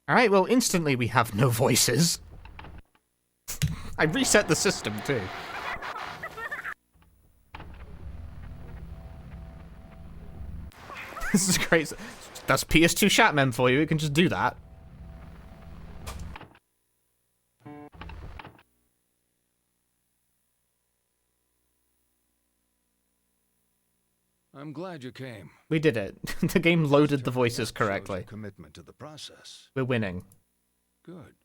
Alright, well, instantly we have no voices. I reset the system, too. This is great. That's PS2 Chatmem for you, it can just do that. I'm glad you came. We did it. The game loaded the voices correctly. Commitment to the process. We're winning. Good.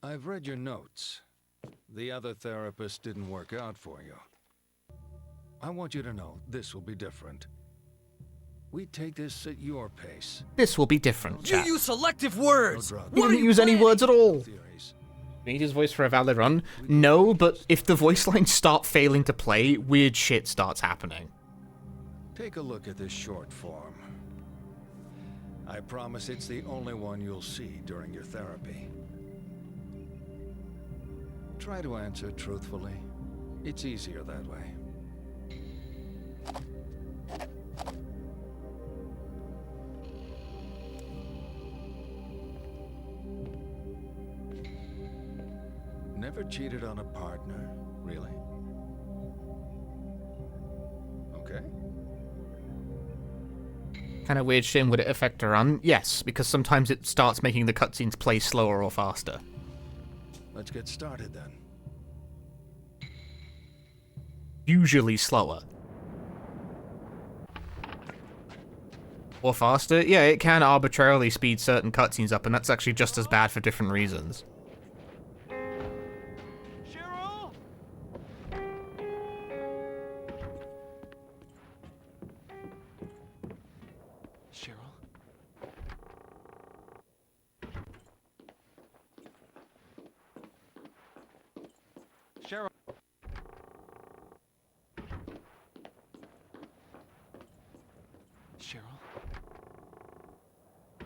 I've read your notes. The other therapist didn't work out for you. I want you to know this will be different. We take this at your pace. This will be different, chat. You use selective words! No drugs. He didn't use any words at all. Theories. Need his voice for a valid run? No, but if the voice lines start failing to play, weird shit starts happening. Take a look at this short form. I promise it's the only one you'll see during your therapy. Try to answer truthfully. It's easier that way. Never cheated on a partner, really? Okay. Kind of weird shit. Would it affect a run? Yes, because sometimes it starts making the cutscenes play slower or faster. Let's get started then. Usually slower. Or faster? Yeah, it can arbitrarily speed certain cutscenes up, and that's actually just as bad for different reasons. Cheryl? Cheryl? Cheryl? Cheryl?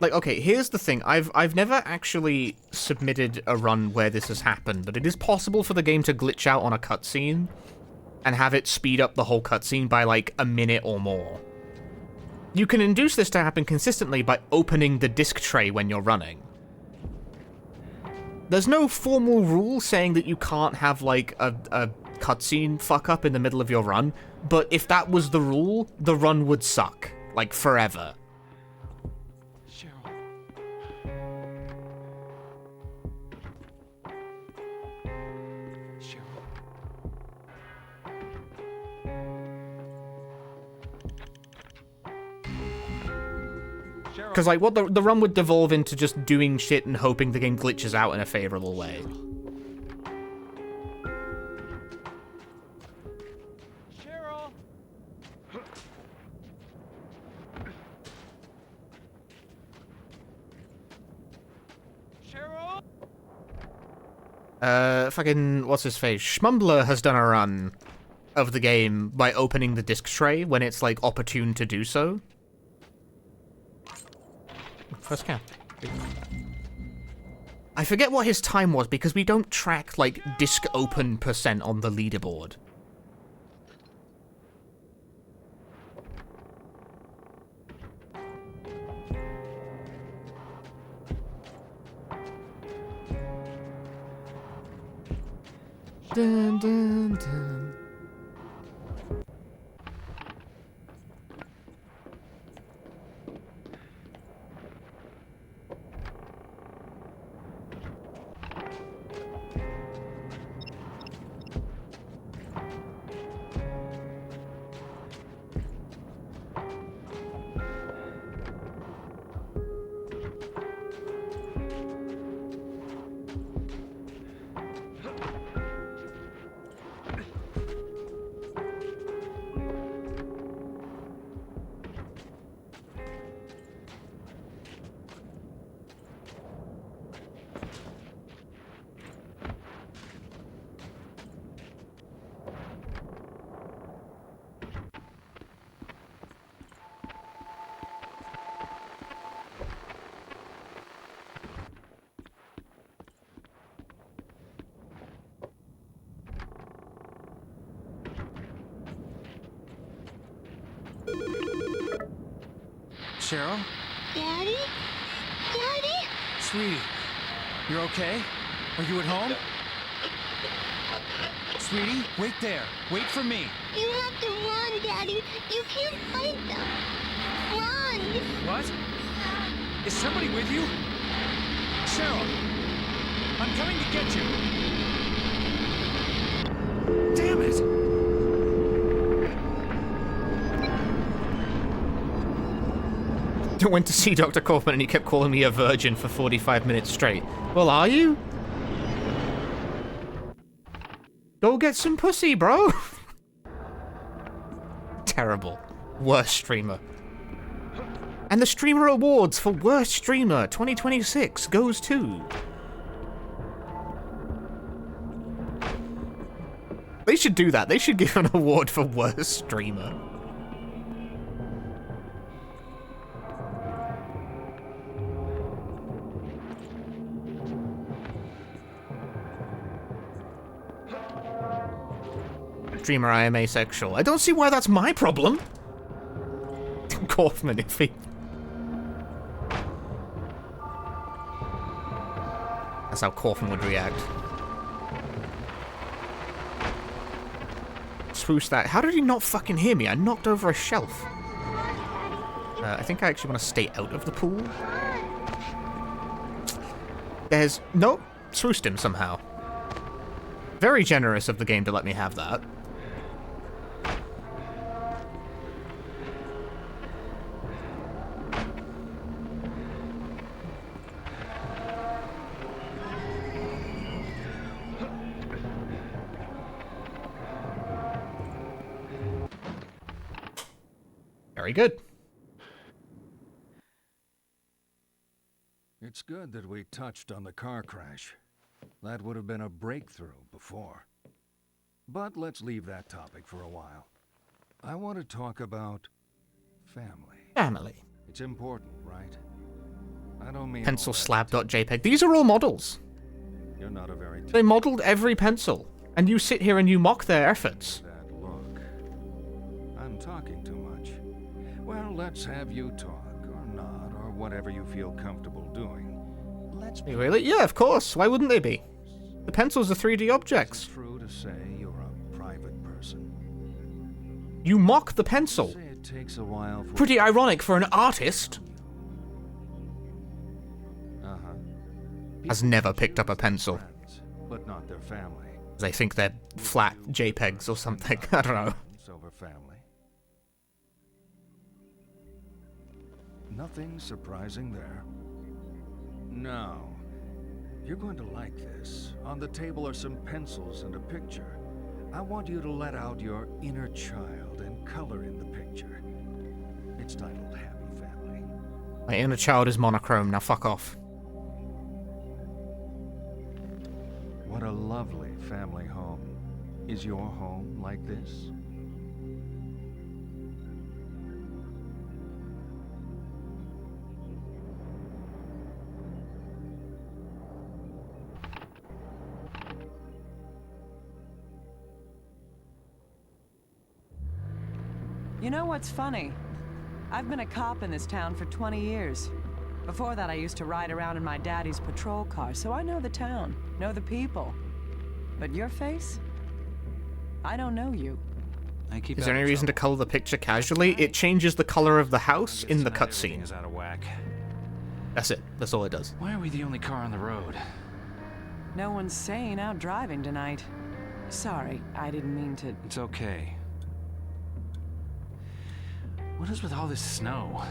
Like, okay, here's the thing. I've never actually submitted a run where this has happened, but it is possible for the game to glitch out on a cutscene and have it speed up the whole cutscene by, like, a minute or more. You can induce this to happen consistently by opening the disc tray when you're running. There's no formal rule saying that you can't have, like, a cutscene fuck up in the middle of your run, but if that was the rule, the run would suck. Like, forever. Cheryl? Cheryl? Cheryl? Because, like, what the run would devolve into just doing shit and hoping the game glitches out in a favorable way. Cheryl? Cheryl? Fucking, what's his face? Schmumbler has done a run of the game by opening the disc tray when it's, like, opportune to do so. First count. I forget what his time was because we don't track, like, disc open percent on the leaderboard. Dun, dun, dun. Cheryl? Daddy? Daddy? Sweetie, you're okay? Are you at home? Sweetie, wait there. Wait for me. You have to run, Daddy. You can't fight them. Run! What? Is somebody with you? Cheryl, I'm coming to get you. Damn it! I went to see Dr. Kaufman and he kept calling me a virgin for 45 minutes straight. Well, are you? Go get some pussy, bro. Terrible. Worst streamer. And the Streamer Awards for Worst Streamer 2026 goes to... They should do that. They should give an award for Worst Streamer. Streamer, I am asexual. I don't see why that's my problem. Kaufman, if he... That's how Kaufman would react. Swoosh that. How did he not fucking hear me? I knocked over a shelf. I think I actually want to stay out of the pool. There's... Nope. Swooshed him somehow. Very generous of the game to let me have that. Very good. It's good that we touched on the car crash. That would have been a breakthrough before. But let's leave that topic for a while. I want to talk about family. Family. It's important, right? I don't mean Pencil all that slab.jpg. These are all models. You're not a very They modeled every pencil. And you sit here and you mock their efforts. that look. I'm talking too much. Well, let's have you talk, or not, or whatever you feel comfortable doing. Let's be Really? Yeah, of course. Why wouldn't they be? The pencils are 3D Is objects. it true to say you're a private person? You mock the pencil. Say it takes a while for Pretty ironic for an artist. Uh-huh. Has never picked up a pencil. Friends, but not their family. They think they're flat JPEGs or something. I don't know. Friends over family. Nothing surprising there. No. You're going to like this. On the table are some pencils and a picture. I want you to let out your inner child and color in the picture. It's titled Happy Family. My inner child is monochrome. Now fuck off. What a lovely family home. Is your home like this? You know what's funny? I've been a cop in this town for 20 years. Before that, I used to ride around in my daddy's patrol car, so I know the town, know the people. But your face? I don't know you. Is there any reason to color the picture casually? It changes the color of the house in the cutscene. Is out of whack. That's it. That's all it does. Why are we the only car on the road? No one's sane out driving tonight. Sorry, I didn't mean to... It's okay. What is with all this snow?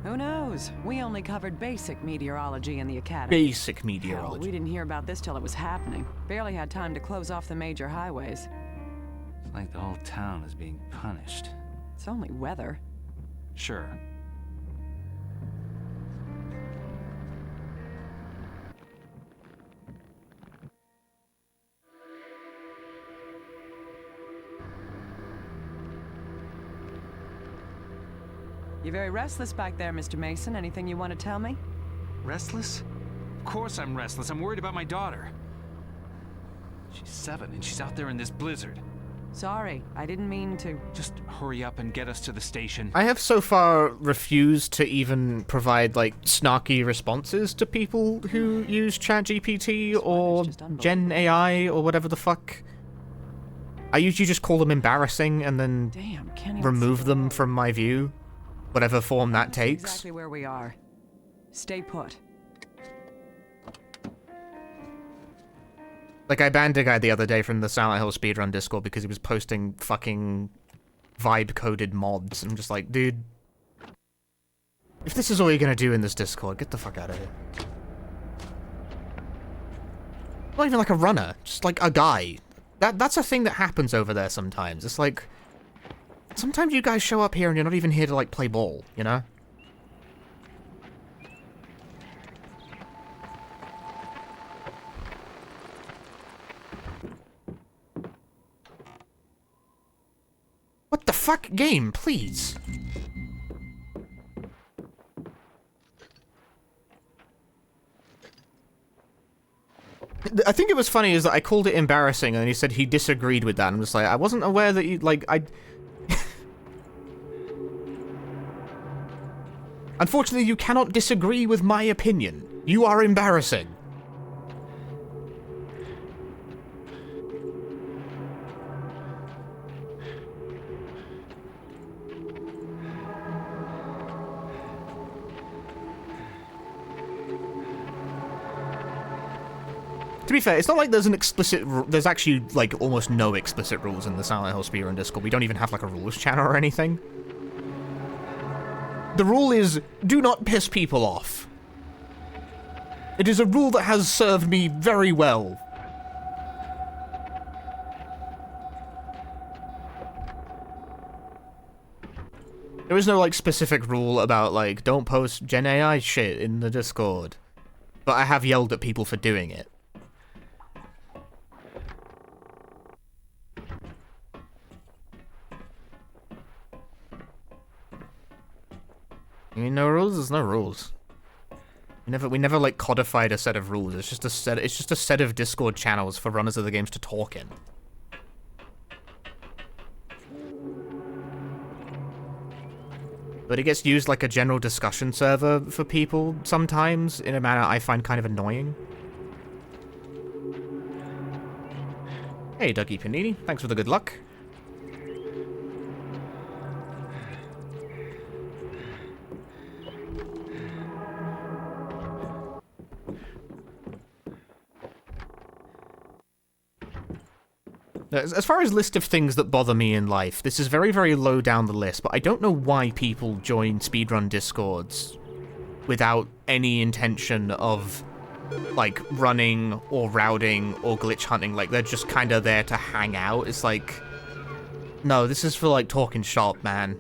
Who knows? We only covered basic meteorology in the academy. Basic Hell, meteorology. we didn't hear about this till it was happening. Barely had time to close off the major highways. It's like the whole town is being punished. It's only weather. Sure. You're very restless back there, Mr. Mason. Anything you want to tell me? Restless? Of course I'm restless. I'm worried about my daughter. She's 7 and she's out there in this blizzard. Sorry, I didn't mean to... Just hurry up and get us to the station. I have so far refused to even provide, like, snarky responses to people who use ChatGPT or Gen AI or whatever the fuck. I usually just call them embarrassing and then Damn, can't even remove see them the from my view, whatever form that That's takes. exactly where we are. Stay put. Like, I banned a guy the other day from the Silent Hill Speedrun Discord because he was posting fucking vibe-coded mods. I'm just like, dude, if this is all you're gonna do in this Discord, get the fuck out of here. Not even like a runner, just like a guy. That's a thing that happens over there sometimes. It's like, sometimes you guys show up here and you're not even here to, like, play ball, you know? What the fuck? Game, please. I think it was funny is that I called it embarrassing and he said he disagreed with that. I'm just like, I wasn't aware that you, like, I... Unfortunately, you cannot disagree with my opinion. You are embarrassing. To be fair, it's not like there's an explicit... There's actually, like, almost no explicit rules in the Silent Hill Speedrun Discord. We don't even have, like, a rules channel or anything. The rule is, do not piss people off. It is a rule that has served me very well. There is no, like, specific rule about, like, don't post Gen AI shit in the Discord. But I have yelled at people for doing it. You mean no rules? There's no rules. We never like codified a set of rules. It's just a set of Discord channels for runners of the games to talk in. But it gets used like a general discussion server for people sometimes in a manner I find kind of annoying. Hey, Dougie Panini, thanks for the good luck. As far as list of things that bother me in life, this is very, very low down the list, but I don't know why people join speedrun discords without any intention of, like, running or routing or glitch hunting. Like, they're just kind of there to hang out. It's like, no, this is for, like, talking shop, man.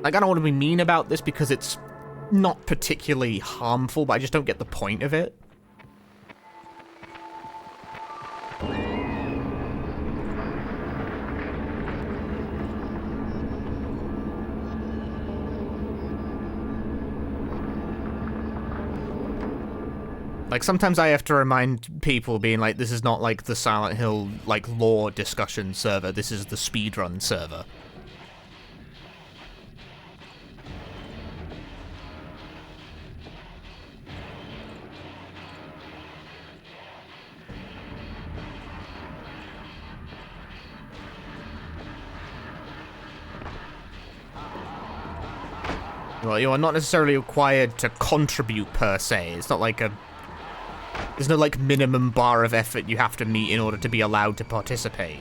Like, I don't want to be mean about this because it's not particularly harmful, but I just don't get the point of it. Like, sometimes I have to remind people being like, this is not like the Silent Hill, like, lore discussion server, this is the speedrun server. Well, you are not necessarily required to contribute per se. It's not like a... There's no, like, minimum bar of effort you have to meet in order to be allowed to participate.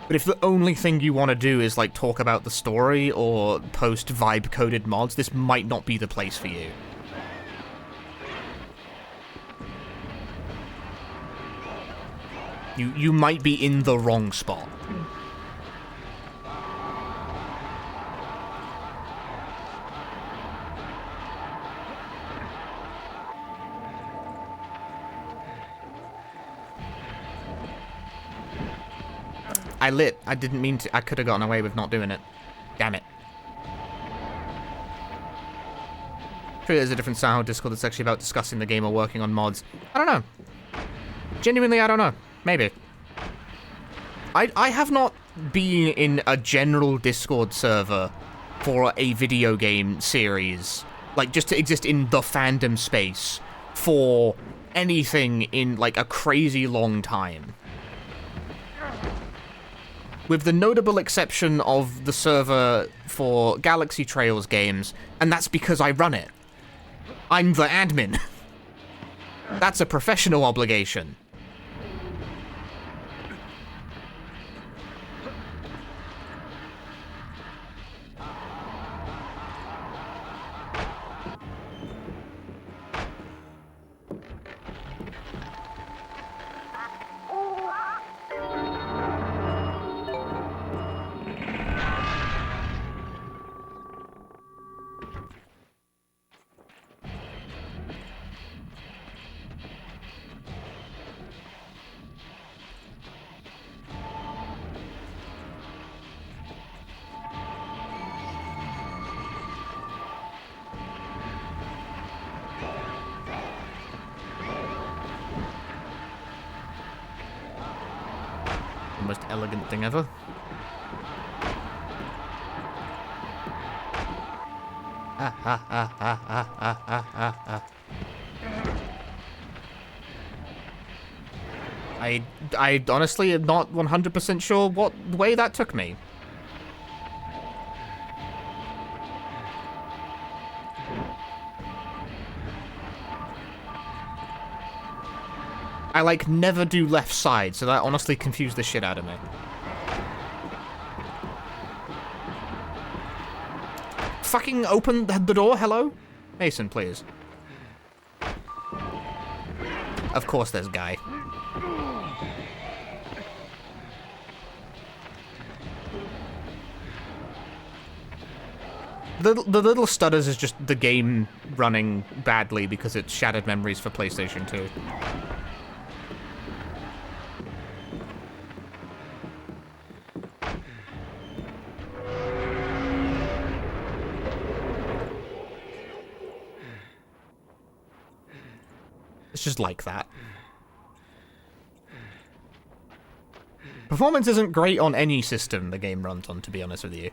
But if the only thing you want to do is, like, talk about the story or post vibe-coded mods, this might not be the place for you. You might be in the wrong spot. I lit. I didn't mean to. I could have gotten away with not doing it. Damn it. Sure, there's a different style Discord that's actually about discussing the game or working on mods. I don't know. Genuinely, I don't know. Maybe. I have not been in a general Discord server for a video game series, like just to exist in the fandom space for anything in like a crazy long time. With the notable exception of the server for Galaxy Trails games, and that's because I run it. I'm the admin. That's a professional obligation. The most elegant thing ever. I honestly am not 100% sure what way that took me. I, like, never do left side, so that honestly confused the shit out of me. Fucking open the door, hello? Mason, please. Of course there's Guy. The little stutters is just the game running badly because it's Shattered Memories for PlayStation 2. It's just like that. Performance isn't great on any system the game runs on, to be honest with you.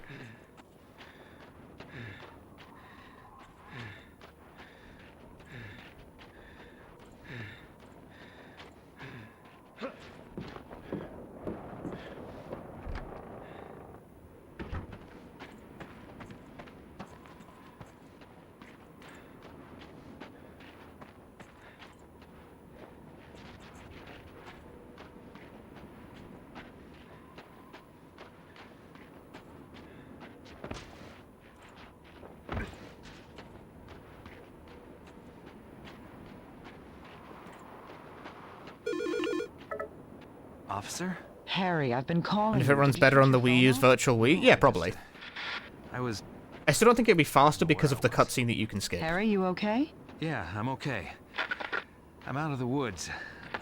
Officer? Harry, I've been calling. And if you. it runs Did you better check on the your Wii phone U's out? Virtual Wii, yeah, probably. I I still don't think it'd be faster because of the cutscene that you can skip. Harry, you okay? Yeah, I'm okay. I'm out of the woods.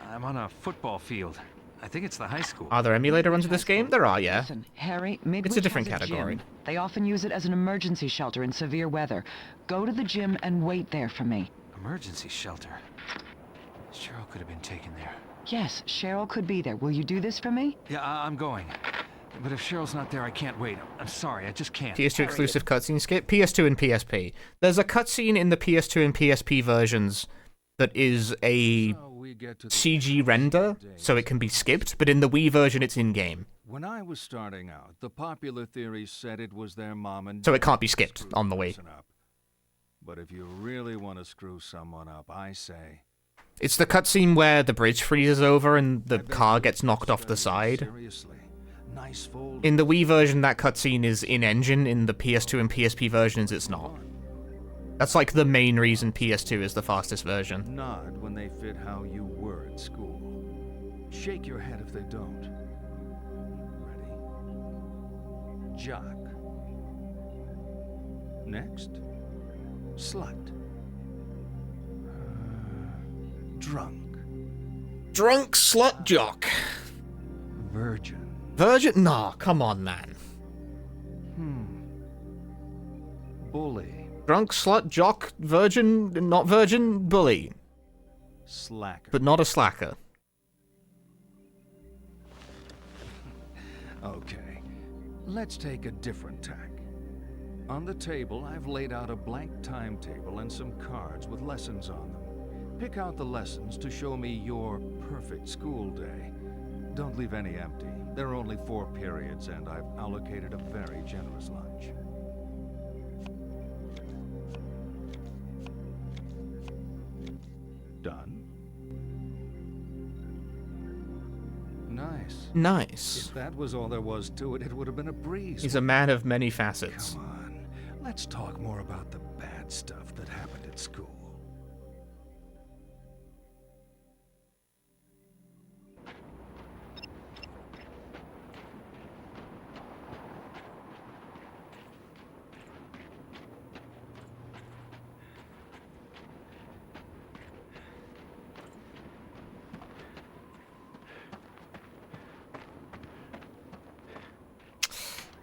I'm on a football field. I think it's the high school. Are there emulator runs of this game? There are, yeah. Listen, Harry, Midwich It's a different has category. gym. They often use it as an emergency shelter in severe weather. Go to the gym and wait there for me. Emergency shelter. Cheryl could have been taken there. Yes, Cheryl could be there. Will you do this for me? Yeah, I'm going. But if Cheryl's not there, I can't wait. I'm sorry, I just can't. PS2 exclusive cutscene skip, PS2 and PSP. There's a cutscene in the PS2 and PSP versions that is a So we get to the CG render, so it can be skipped, but in the Wii version it's in-game. When I was starting out, the popular theory said it was their mom and So it dad can't be that skipped screwed on the the Wii. person up. But if you really want to screw someone up, I say... It's the cutscene where the bridge freezes over and the I bet car you gets knocked off the study side. Seriously. Nice fold. In the Wii version, that cutscene is in-engine. In the PS2 and PSP versions, it's not. That's like the main reason PS2 is the fastest version. Nod when they fit how you were at school. Shake your head if they don't. Ready? Jock. Next. Slut. Drunk. Drunk slut jock. Virgin. Virgin? Nah, come on, man. Bully. Drunk, slut, jock, virgin, not virgin, bully. Slacker. But not a slacker. Okay. Let's take a different tack. On the table, I've laid out a blank timetable and some cards with lessons on them. Pick out the lessons to show me your perfect school day. Don't leave any empty. There are only 4 periods, and I've allocated a very generous lunch. Done? Nice. Nice. If that was all there was to it, it would have been a breeze. He's a man of many facets. Come on. Let's talk more about the bad stuff that happened at school.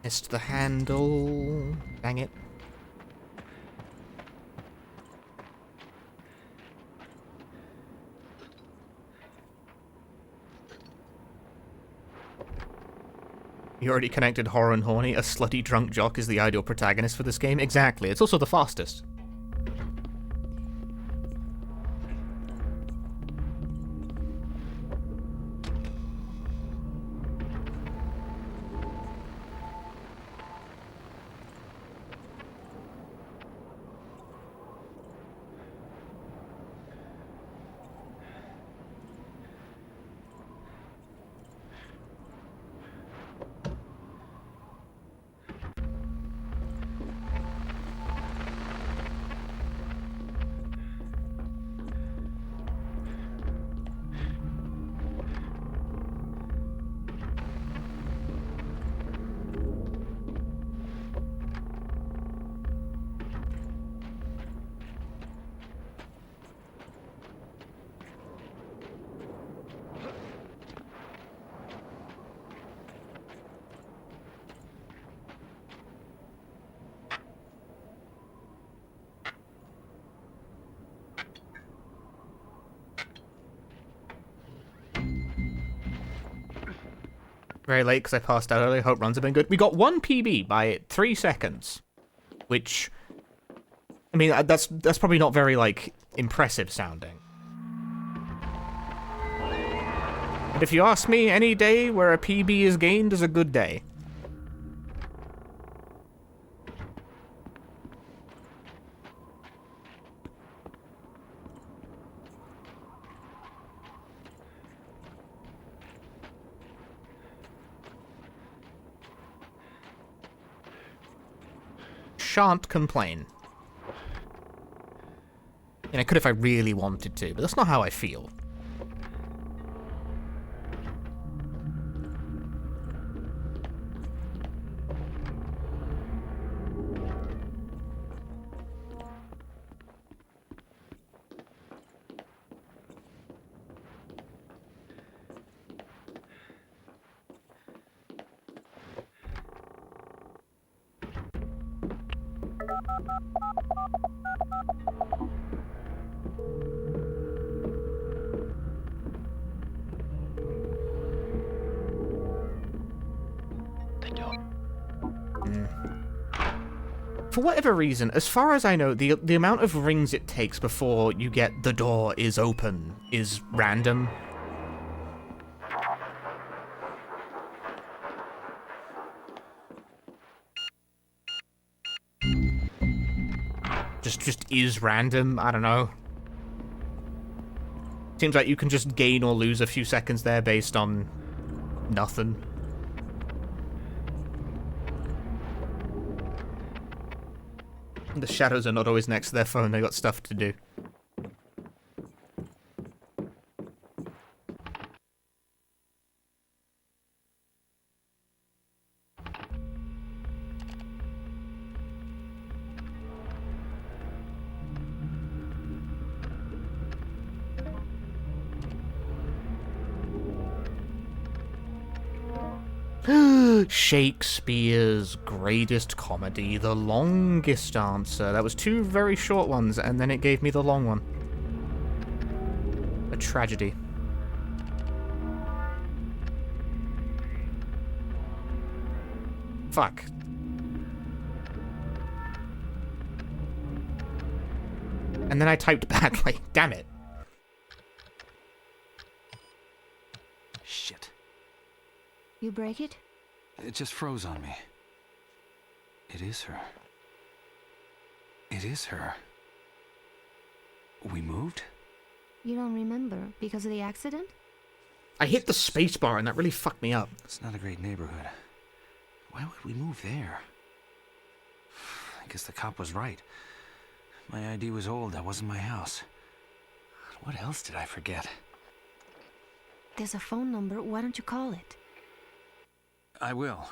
Missed the handle. Dang it. You already connected horror and horny. A slutty drunk jock is the ideal protagonist for this game. Exactly. It's also the fastest. Very late because I passed out earlier. Hope runs have been good. We got 1 PB by 3 seconds, which, I mean, that's probably not very, like, impressive sounding. And if you ask me, any day where a PB is gained is a good day. Shan't complain. And I could if I really wanted to, but that's not how I feel. For whatever reason, as far as I know, the amount of rings it takes before you get the door is open is random. Just is random, I don't know. Seems like you can just gain or lose a few seconds there based on nothing. The shadows are not always next to their phone, they got stuff to do. Shakespeare's greatest comedy, The Longest Answer. That was 2 very short ones, and then it gave me the long one. A tragedy. Fuck. And then I typed badly. Damn it. Shit. You break it? It just froze on me. It is her. It is her. We moved? You don't remember because of the accident? I hit the spacebar and that really fucked me up. It's not a great neighborhood. Why would we move there? I guess the cop was right. My ID was old. That wasn't my house. What else did I forget? There's a phone number. Why don't you call it? I will.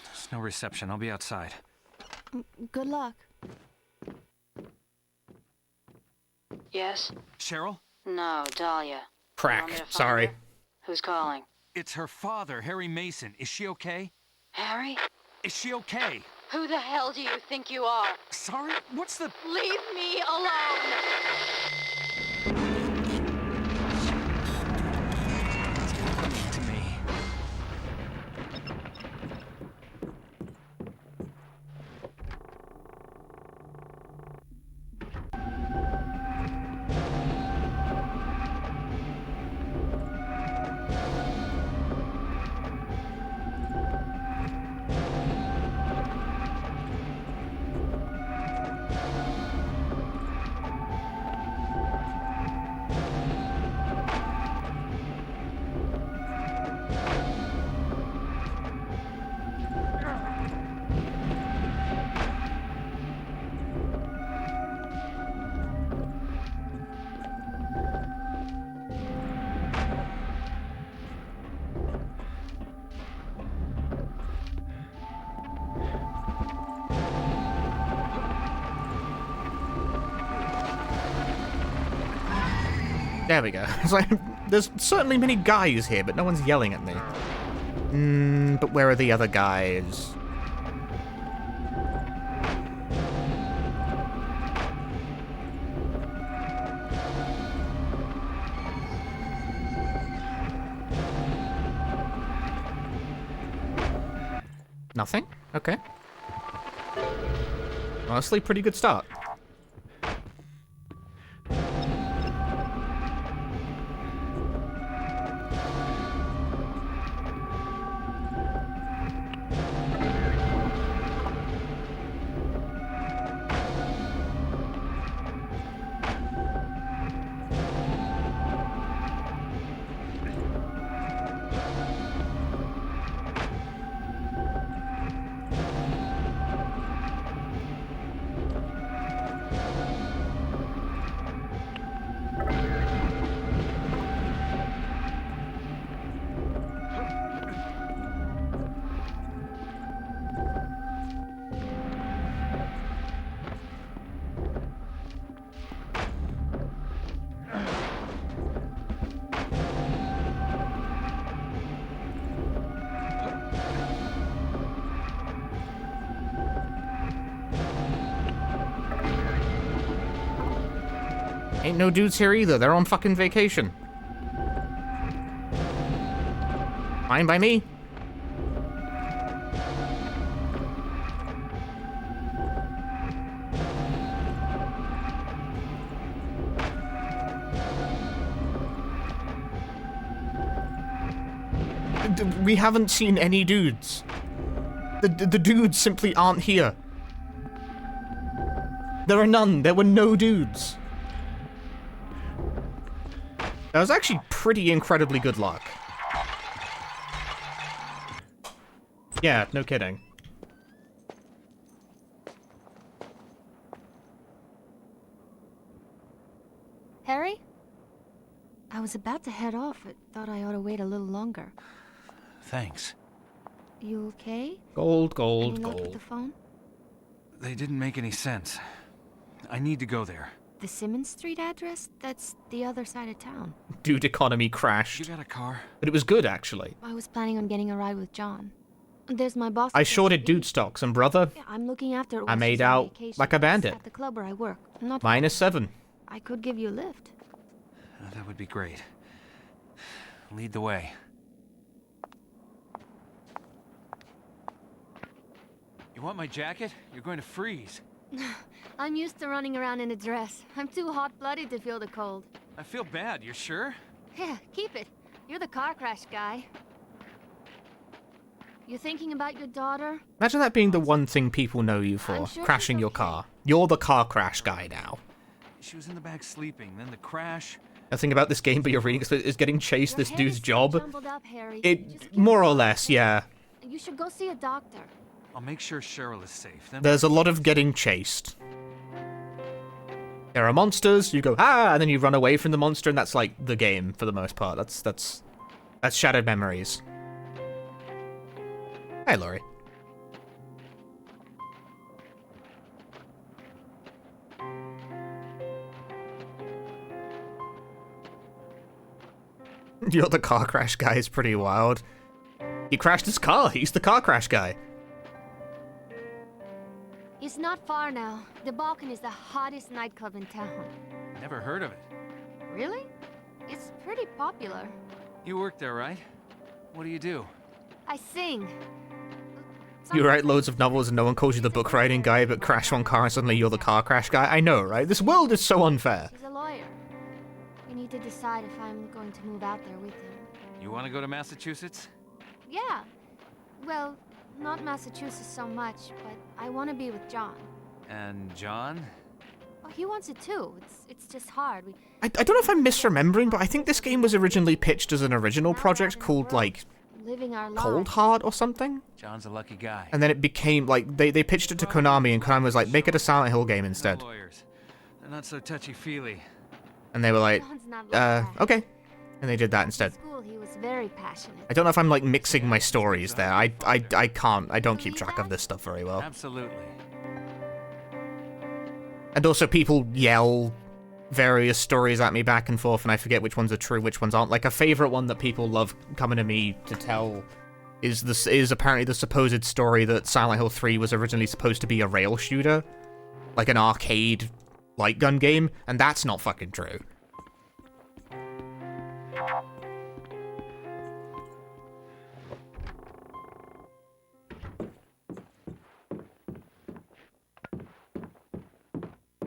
There's no reception. I'll be outside. Good luck. Yes? Cheryl? No, Dahlia. Crack. Want me to find Sorry. her? Who's calling? It's her father, Harry Mason. Is she okay? Harry? Is she okay? Who the hell do you think you are? Sorry? What's the... Leave me alone! to me? There we go. It's like, there's certainly many guys here, but no one's yelling at me. But where are the other guys? Nothing? Okay. Honestly, pretty good start. Ain't no dudes here either. They're on fucking vacation. Fine by me. We haven't seen any dudes. The dudes simply aren't here. There are none. There were no dudes. That was actually pretty incredibly good luck. Yeah, no kidding. Harry? I was about to head off, but thought I ought to wait a little longer. Thanks. You okay? Gold, gold, Any luck with gold. the phone? They didn't make any sense. I need to go there. The Simmons Street address? That's the other side of town. Dude economy crashed. You got a car? But it was good, actually. I was planning on getting a ride with John. There's my boss. I shorted dude stocks, and brother, Yeah, I'm looking after it I while made she's on out vacation. like a bandit. It's at the club where I work. I'm not. -7. I could give you a lift. That would be great. Lead the way. You want my jacket? You're going to freeze. I'm used to running around in a dress. I'm too hot-blooded to feel the cold. I feel bad, you're sure? Yeah, keep it. You're the car crash guy. You thinking about your daughter? Imagine that being the one thing people know you for, I'm sure crashing she's your okay. car. You're the car crash guy now. She was in the back sleeping, then the crash. Nothing about this game, but you're reading is getting chased Your this head dude's is so job. jumbled up, Harry. Just It, get more or along. less, yeah. You should go see a doctor. I'll make sure Cheryl is safe. Then There's a lot of getting chased. There are monsters, you go, ah, and then you run away from the monster, and that's like the game for the most part. That's Shattered Memories. Hey, Laurie. You're the car crash guy is pretty wild. He crashed his car, he's the car crash guy. It's not far now. The Balkan is the hottest nightclub in town. Never heard of it. Really? It's pretty popular. You work there, right? What do you do? I sing. You write loads of novels and no one calls you the book writing guy, but crash one car and suddenly you're the car crash guy. I know, right? This world is so unfair. He's a lawyer. We need to decide if I'm going to move out there with him. You want to go to Massachusetts? Yeah. Well, not Massachusetts so much, but I want to be with John. And John? Oh, he wants it too. It's just hard. I don't know if I'm misremembering, but I think this game was originally pitched as an original project called, like, living our Cold lives. Heart or something? John's a lucky guy. And then it became, like, they pitched it to Konami, and Konami was like, make it a Silent Hill game instead. No lawyers. They're not so touchy-feely. And they were like, John's not like that. okay. And they did that instead. In school, he was very passionate. I don't know if I'm, like, mixing my stories there. I don't keep track of this stuff very well. Absolutely. And also people yell various stories at me back and forth, and I forget which ones are true, which ones aren't. Like, a favorite one that people love coming to me to tell is apparently the supposed story that Silent Hill 3 was originally supposed to be a rail shooter, like an arcade light gun game, and that's not fucking true.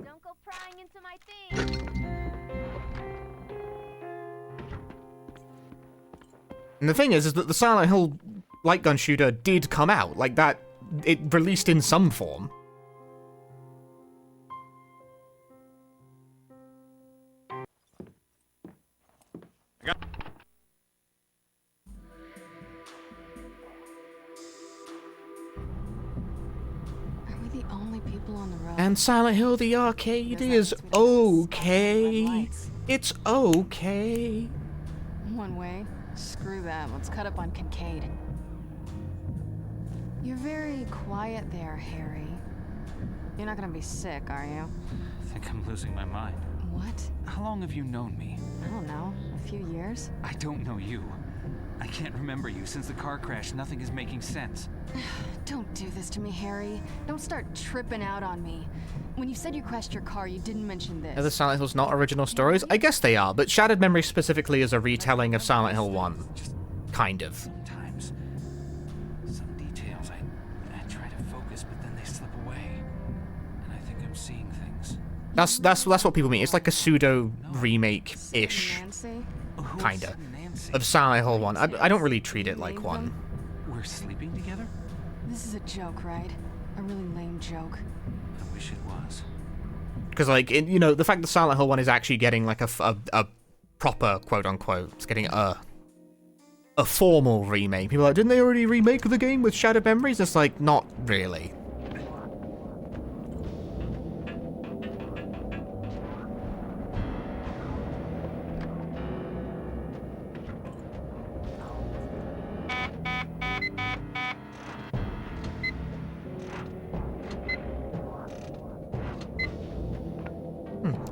Don't go prying into my thing. And the thing is that the Silent Hill light gun shooter did come out, like that, it released in some form. Are we the only people on the road? And Silent Hill the arcade Guess is that means we just stop at red okay. lights. It's okay. One way. Screw that. Let's cut up on Kincaid. You're very quiet there, Harry. You're not gonna be sick, are you? I think I'm losing my mind. What? How long have you known me? I don't know. A few years? I don't know you. I can't remember you. Since the car crash, nothing is making sense. Don't do this to me, Harry. Don't start tripping out on me. When you said you crashed your car, you didn't mention this. Are the Silent Hills not original stories? I guess they are, but Shattered Memory specifically is a retelling of Silent Hill 1. Just Kind of. sometimes. Some details, I try to focus, but then they slip away. And I think I'm seeing things. That's what people mean. It's like a pseudo remake-ish, Nancy? Who's kinda, Nancy? of Silent Hill 1. I don't really treat it like one. We're sleeping together? This is a joke, right? A really lame joke. I wish it was. Because, like, the fact that Silent Hill 1 is actually getting, like, a proper, quote-unquote, it's getting a formal remake. People are like, didn't they already remake the game with Shattered Memories? It's like, not really.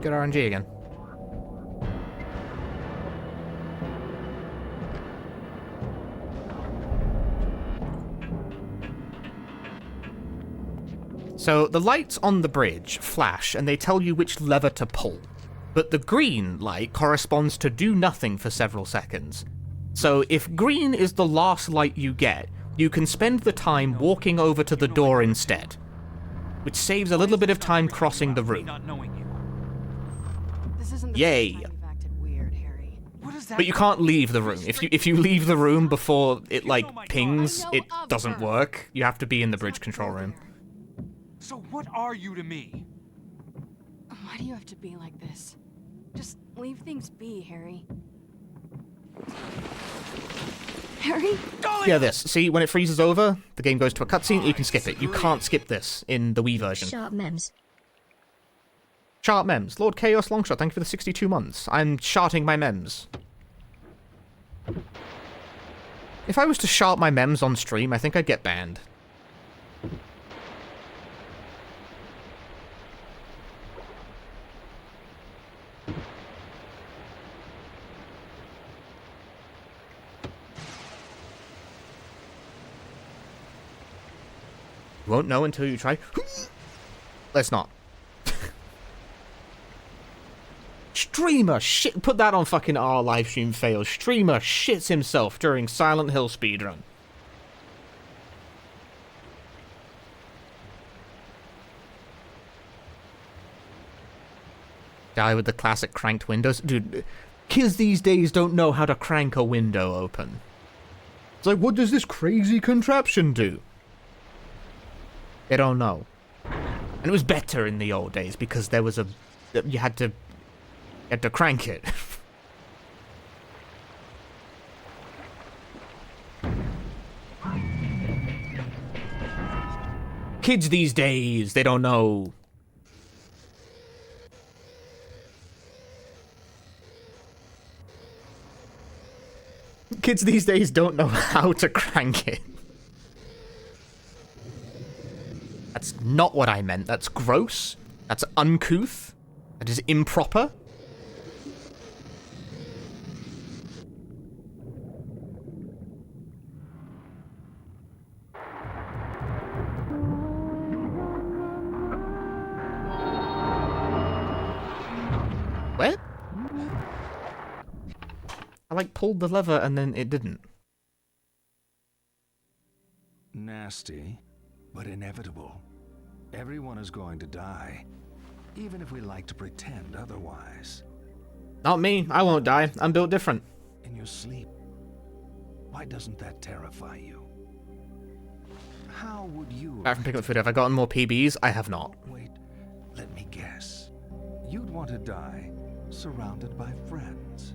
Good RNG again. So the lights on the bridge flash and they tell you which lever to pull, but the green light corresponds to do nothing for several seconds. So if green is the last light you get, you can spend the time walking over to the door instead, which saves a little bit of time crossing the room. This isn't the Yay. first time you've acted weird, Harry. But you can't leave the room. If you leave the room before it like pings, it doesn't work. You have to be in the bridge control room. So what are you to me? Why do you have to be like this? Just leave things be, Harry. Harry? Yeah, this. See, when it freezes over, the game goes to a cutscene, you can skip it. You can't skip this in the Wii version. Sharp mems. Chart mems. Lord Chaos Longshot, thank you for the 62 months. I'm charting my mems. If I was to chart my mems on stream, I think I'd get banned. You won't know until you try. Let's not. Streamer shit. Put that on fucking our livestream fail. Streamer shits himself during Silent Hill speedrun. Die with the classic cranked windows. Dude, kids these days don't know how to crank a window open. It's like, what does this crazy contraption do? They don't know. And it was better in the old days because there was a... You had to crank it. Kids these days, they don't know. Kids these days don't know how to crank it. That's not what I meant. That's gross. That's uncouth. That is improper. What? I like pulled the lever and then it didn't. Nasty, but inevitable. Everyone is going to die, even if we like to pretend otherwise. Not me. I won't die. I'm built different. In your sleep, why doesn't that terrify you? How would you... Back from picking up food. Have I gotten more PBs? I have not. Wait, let me guess. You'd want to die surrounded by friends.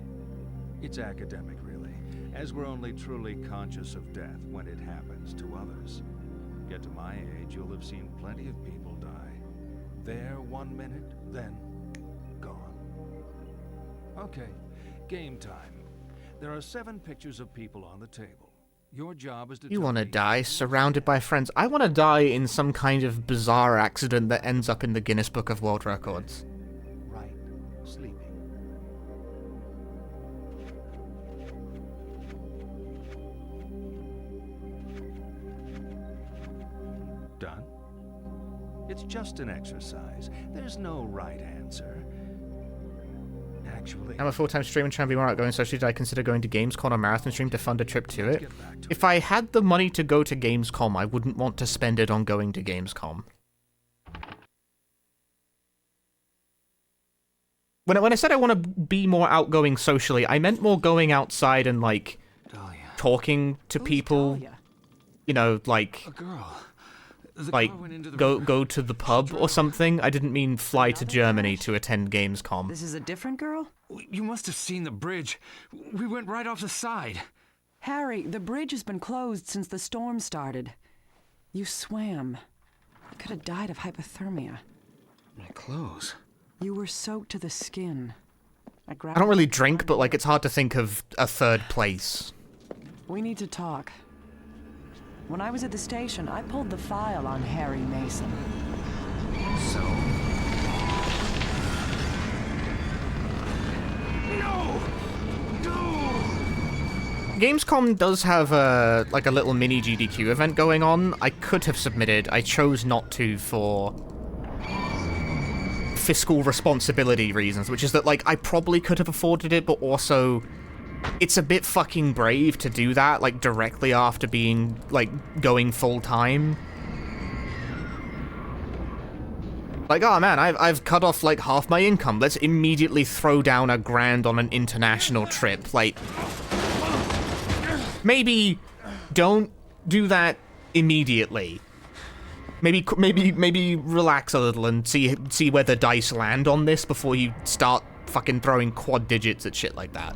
It's academic, really, as we're only truly conscious of death when it happens to others. Get to my age, you'll have seen plenty of people die. There 1 minute, then gone. Okay, game time. There are 7 pictures of people on the table. Your job is to... You want to die surrounded by friends. I want to die in some kind of bizarre accident that ends up in the Guinness Book of World Records. Right, sleeping. Done? It's just an exercise. There's no right answer. Actually, I'm a full-time streamer trying to be more outgoing, so should I consider going to Gamescom or Marathon Stream to fund a trip to it? If I had the money to go to Gamescom, I wouldn't want to spend it on going to Gamescom. When I said I want to be more outgoing socially, I meant more going outside and, like, talking to people. Talia? You know, like... A girl. The Like, car went into the go river. go to the pub or something. I didn't mean fly to Germany to attend Gamescom. This is a different girl? You must have seen the bridge. We went right off the side. Harry, the bridge has been closed since the storm started. You swam. You could have died of hypothermia. My clothes. You were soaked to the skin. I don't really drink, but, like, it's hard to think of a third place. We need to talk. When I was at the station, I pulled the file on Harry Mason. So? Gamescom does have a like a little mini GDQ event going on. I could have submitted. I chose not to for fiscal responsibility reasons, which is that like I probably could have afforded it, but also it's a bit fucking brave to do that like directly after being like going full time. Like, oh man, I've cut off like half my income. Let's immediately throw down $1,000 on an international trip. Like, maybe don't do that immediately. Maybe relax a little and see where the dice land on this before you start fucking throwing quad digits at shit like that.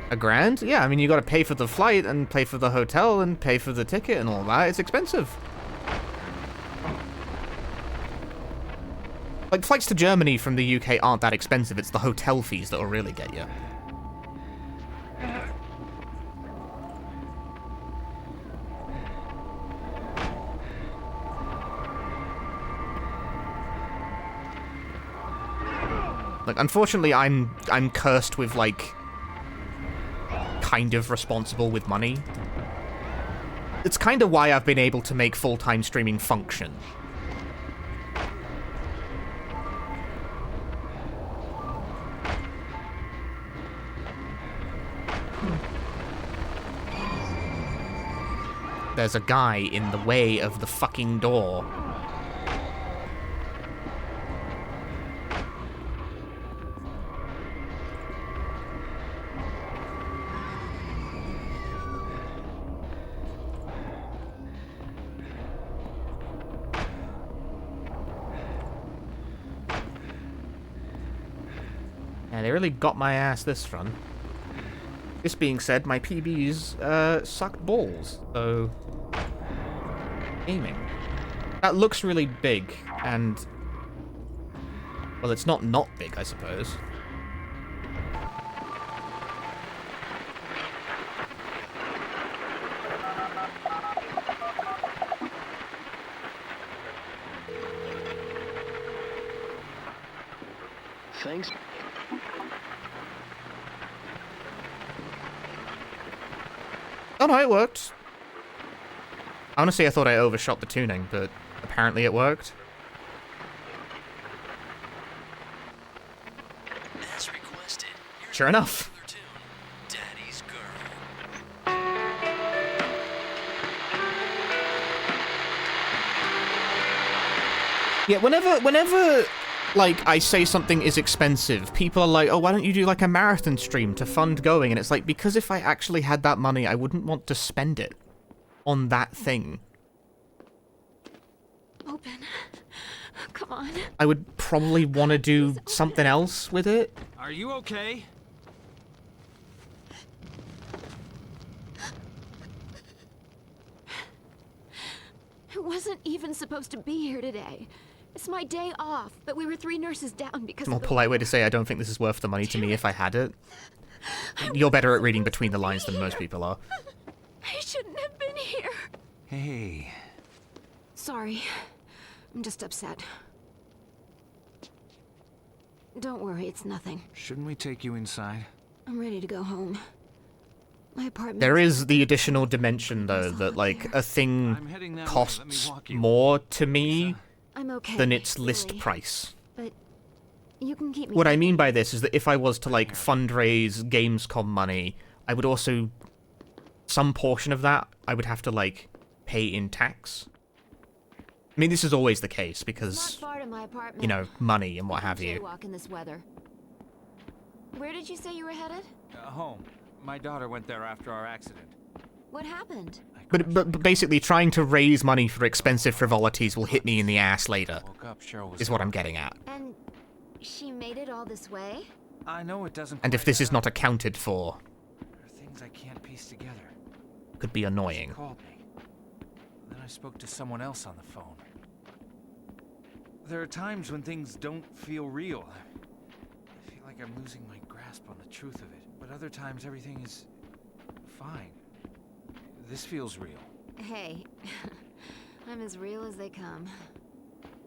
$1,000? Yeah, I mean, you gotta pay for the flight and pay for the hotel and pay for the ticket and all that. It's expensive. Like, flights to Germany from the UK aren't that expensive. It's the hotel fees that'll really get you. Like, unfortunately, I'm cursed with, like, kind of responsible with money. It's kind of why I've been able to make full-time streaming function. There's a guy in the way of the fucking door. Yeah, they really got my ass this run. This being said, my PBs sucked balls, so aiming. That looks really big, and well, it's not big, I suppose. Thanks. Oh no, it worked. Honestly, I thought I overshot the tuning, but apparently it worked. As requested. Sure enough. Tune, Daddy's Girl. Yeah, whenever like I say something is expensive, people are like, "Oh, why don't you do like a marathon stream to fund going?" And it's like, because if I actually had that money, I wouldn't want to spend it on that thing. Open. Come on. I would probably want to do something else with it. Are you okay? I wasn't even supposed to be here today. It's my day off, but we were 3 nurses down because It's a more of the polite way to say I don't think this is worth the money to me if I had it. You're better at reading between the lines than most people are. I shouldn't have been here. Hey. Sorry. I'm just upset. Don't worry, it's nothing. Shouldn't we take you inside? I'm ready to go home. My apartment. There is the additional dimension, though, that, like, a thing I'm heading that way. Let me costs walk you. more to me I'm okay. than its list really. price. But you can keep me. What I mean by this is that if I was to, like, fundraise Gamescom money, I would also... Some portion of that, I would have to, like, pay in tax. I mean, this is always the case, because, Not far to my apartment. you know, money and what have you. Jaywalk in this weather. Where did you say you were headed? Home. My daughter went there after our accident. What happened? But basically, trying to raise money for expensive frivolities will hit me in the ass later, Woke up, Cheryl was is what I'm getting at. And she made it all this way? I know it doesn't. And if quite this is add not up. accounted for, There are things I can't piece together. could be She annoying. called me. Then I spoke to someone else on the phone. There are times when things don't feel real. I feel like I'm losing my grasp on the truth of it. But other times everything is fine. This feels real. Hey, I'm as real as they come.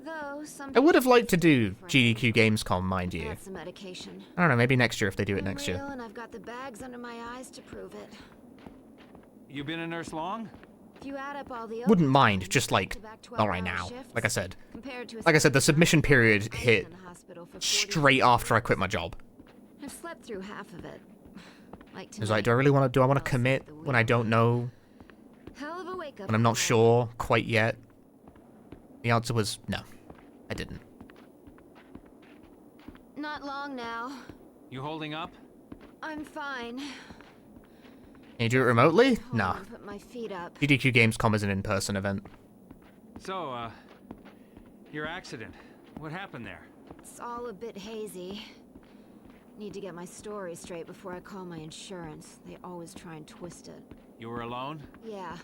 Though some. I would have liked to do GDQ Gamescom, mind you. That's the medication. I don't know, maybe next year if they do it I'm next real, year. and I've got the bags under my eyes to prove it. You been a nurse long? If you add up all the Wouldn't overtime, mind, just like, back-to-back not right 12-hour now. shifts, Like I said. compared to a Like I said, the submission period I was hit in the hospital for 40 straight after I quit my job. I've slept through half of it. Like It was like, do I want to commit when I don't know, Hell of a wake up. when I'm not sure quite yet? The answer was no, I didn't. Not long now. You holding up? I'm fine. Can you do it remotely? Hold Nah. on, put my feet up. GDQ Gamescom is an in-person event. So, your accident. What happened there? It's all a bit hazy. Need to get my story straight before I call my insurance. They always try and twist it. You were alone? Yeah.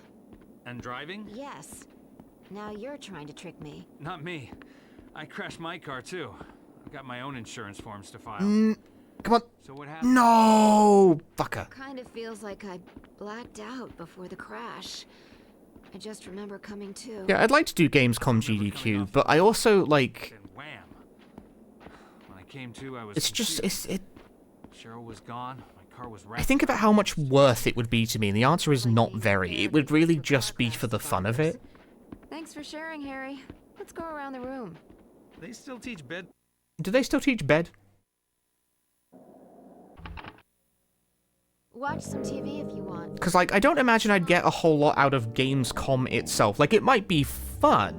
And driving? Yes. Now you're trying to trick me. Not me. I crashed my car, too. I've got my own insurance forms to file. Come on. So what happened? No! Fucker. Kind of feels like I blacked out before the crash. I just remember coming to. Yeah, I'd like to do Gamescom GDQ, but I also, like... Then wham. When I came to, I was It's just, confused. Cheryl was gone. My car was I wrecked. think about how much worth it would be to me, and the answer is not very. It would really just be for the fun of it. Thanks for sharing, Harry. Let's go around the room. They still teach bed. Do they still teach bed? Watch some TV if you want. Because, like, I don't imagine I'd get a whole lot out of Gamescom itself. Like, it might be fun,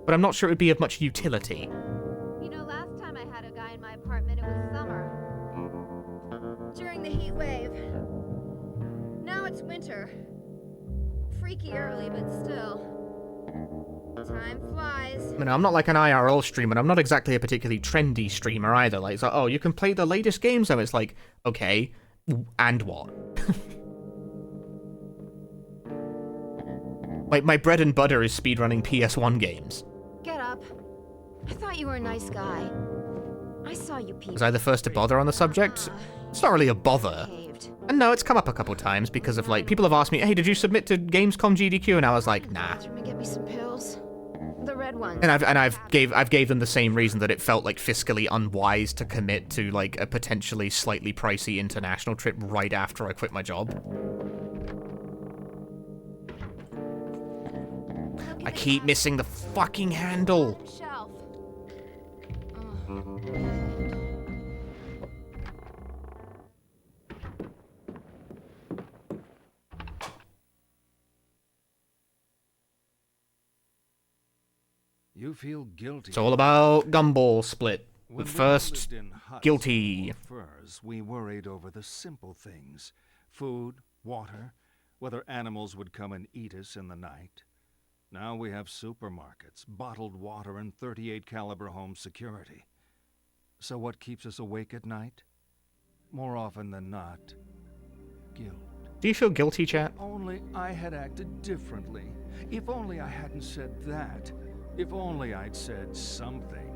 but I'm not sure it would be of much utility. You know, last time I had a guy in my apartment, it was summer. During the heat wave. Now it's winter. Freaky early, but still. Time flies. You know, I'm not like an IRL streamer, and I'm not exactly a particularly trendy streamer either. Like, it's like, oh, you can play the latest games, so it's like, okay, and what? Like, my bread and butter is speedrunning PS1 games. Get up. I thought you were a nice guy. I saw you people. Was I the first to bother on the subject? It's not really a bother. And no, it's come up a couple times because of, like, people have asked me, hey, did you submit to Gamescom GDQ? And I was like, nah. Get me some pills. The red ones. And I've gave them the same reason, that it felt like fiscally unwise to commit to like a potentially slightly pricey international trip right after I quit my job. I keep missing the fucking handle. Shelf. You feel guilty. It's all about Gumball Split. When But we first, lived in huts guilty. or furs, we worried over the simple things: food, water, whether animals would come and eat us in the night. Now we have supermarkets, bottled water, and 38 caliber home security. So what keeps us awake at night? More often than not, guilt. Do you feel guilty, chat? If only I had acted differently. If only I hadn't said that. If only I'd said something.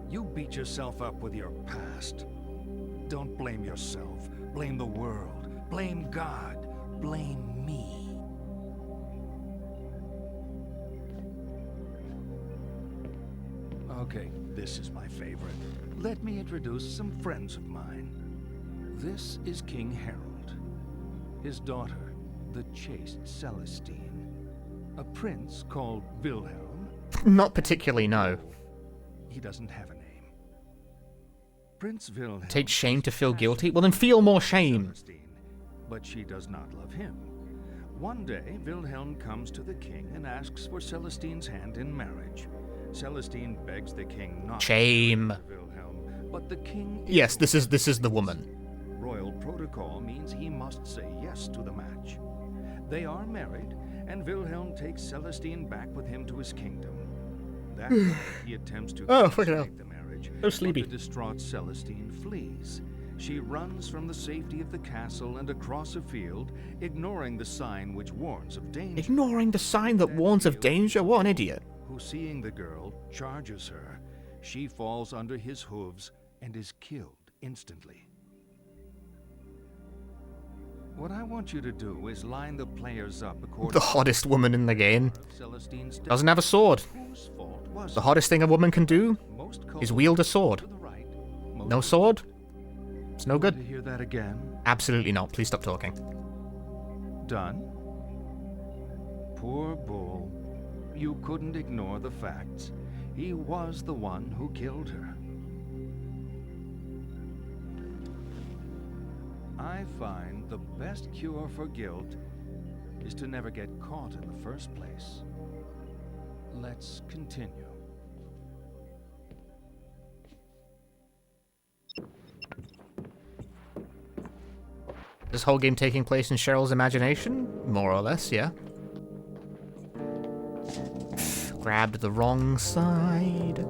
You beat yourself up with your past. Don't blame yourself. Blame the world. Blame God. Blame me. Okay, this is my favorite. Let me introduce some friends of mine. This is King Harold. His daughter, the chaste Celestine. A prince called Wilhelm. Not particularly, no. He doesn't have a name. Prince Wilhelm Take shame to feel guilty? Well, then feel more shame. Celestine, but she does not love him. One day, Wilhelm comes to the king and asks for Celestine's hand in marriage. Celestine begs the king not Shame. to marry Wilhelm, but the king... Yes, this is the woman. Royal protocol means he must say yes to the match. They are married, and Wilhelm takes Celestine back with him to his kingdom. That night, he attempts to Oh, fucking hell. consummate the marriage, So but sleepy. the distraught Celestine flees. She runs from the safety of the castle and across a field, ignoring the sign which warns of danger. Ignoring the sign that warns of danger? What an idiot. Who, seeing the girl, charges her. She falls under his hooves and is killed instantly. What I want you to do is line the players up according The hottest woman in the game. to Celestine's death. Doesn't have a sword. Whose fault was The it? hottest thing a woman can do Most is culpable wield a sword. to the right, No most sword? It's no Want good. to hear that again? Absolutely not. Please stop talking. done? Poor Bull. You couldn't ignore the facts. He was the one who killed her. I find the best cure for guilt is to never get caught in the first place. Let's continue. This whole game taking place in Cheryl's imagination? More or less, yeah. Grabbed the wrong side.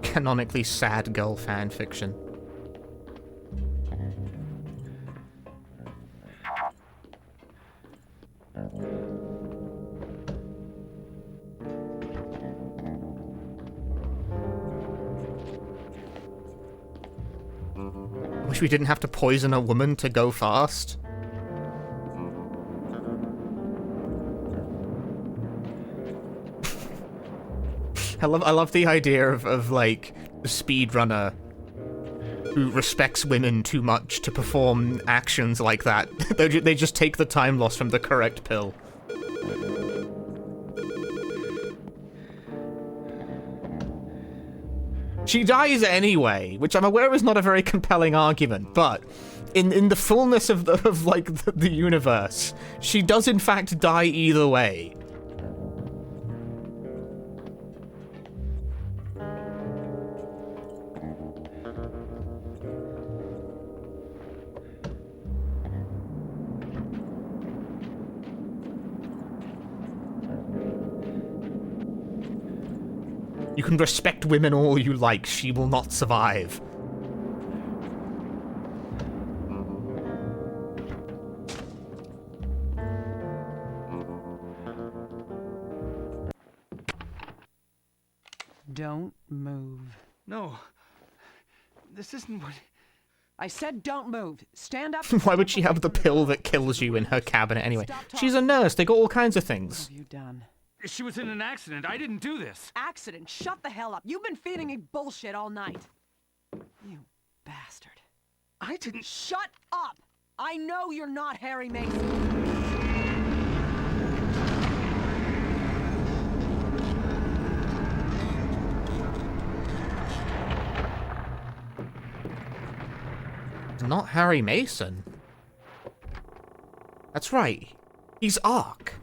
Canonically sad girl fan fiction. Wish we didn't have to poison a woman to go fast. I love the idea of like the speedrunner who respects women too much to perform actions like that. They just take the time loss from the correct pill. She dies anyway, which I'm aware is not a very compelling argument, but in the fullness of the universe, she does in fact die either way. You can respect women all you like, she will not survive. Don't move. No. This isn't what... I said don't move. Stand up. Why would she have the pill that kills you in her cabinet anyway? She's a nurse, they got all kinds of What things. have you done? She was in an accident. I didn't do this. Accident. Shut the hell up. You've been feeding me bullshit all night. You bastard. I didn't... Shut up! I know you're not Harry Mason. Not Harry Mason. That's right. He's Ark.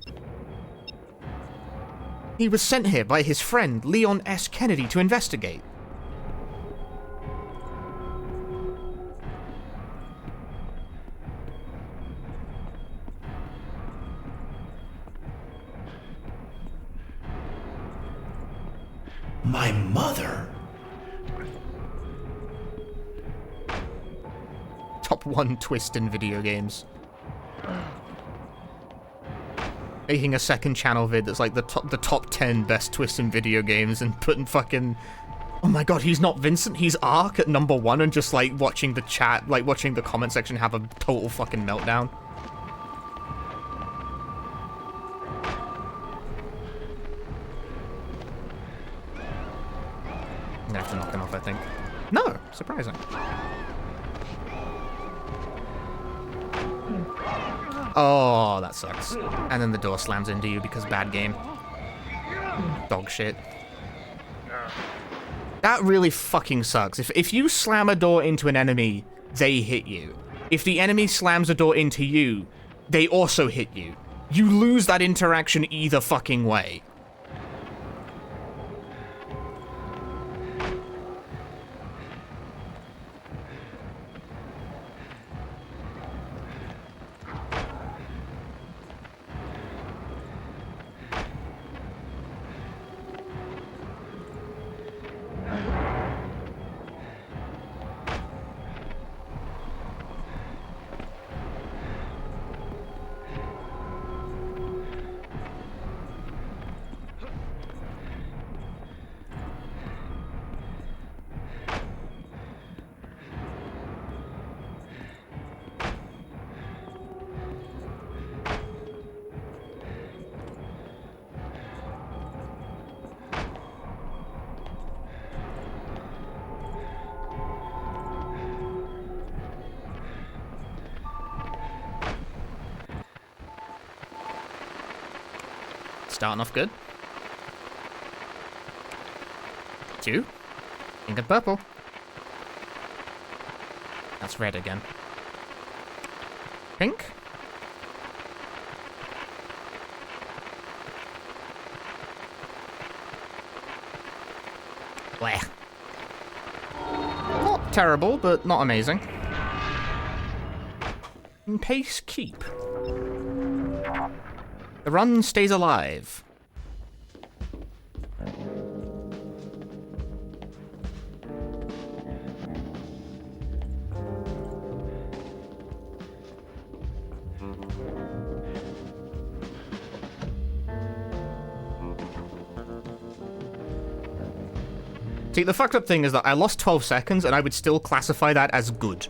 He was sent here by his friend Leon S. Kennedy to investigate. My mother? Top 1 twist in video games. Making a second channel vid that's like the top 10 best twists in video games and putting fucking... Oh my god, he's not Vincent, he's Ark at number 1 and just like watching the chat, like watching the comment section have a total fucking meltdown. I'm gonna have to knock him off, I think. No! Surprising. Oh, that sucks. And then the door slams into you because bad game. Dog shit. That really fucking sucks. If you slam a door into an enemy, they hit you. If the enemy slams a door into you, they also hit you. You lose that interaction either fucking way. starting off good. 2. Pink and purple. That's red again. Pink. Blech. Not terrible, but not amazing. And pace keep. The run stays alive. See, the fucked up thing is that I lost 12 seconds and I would still classify that as good.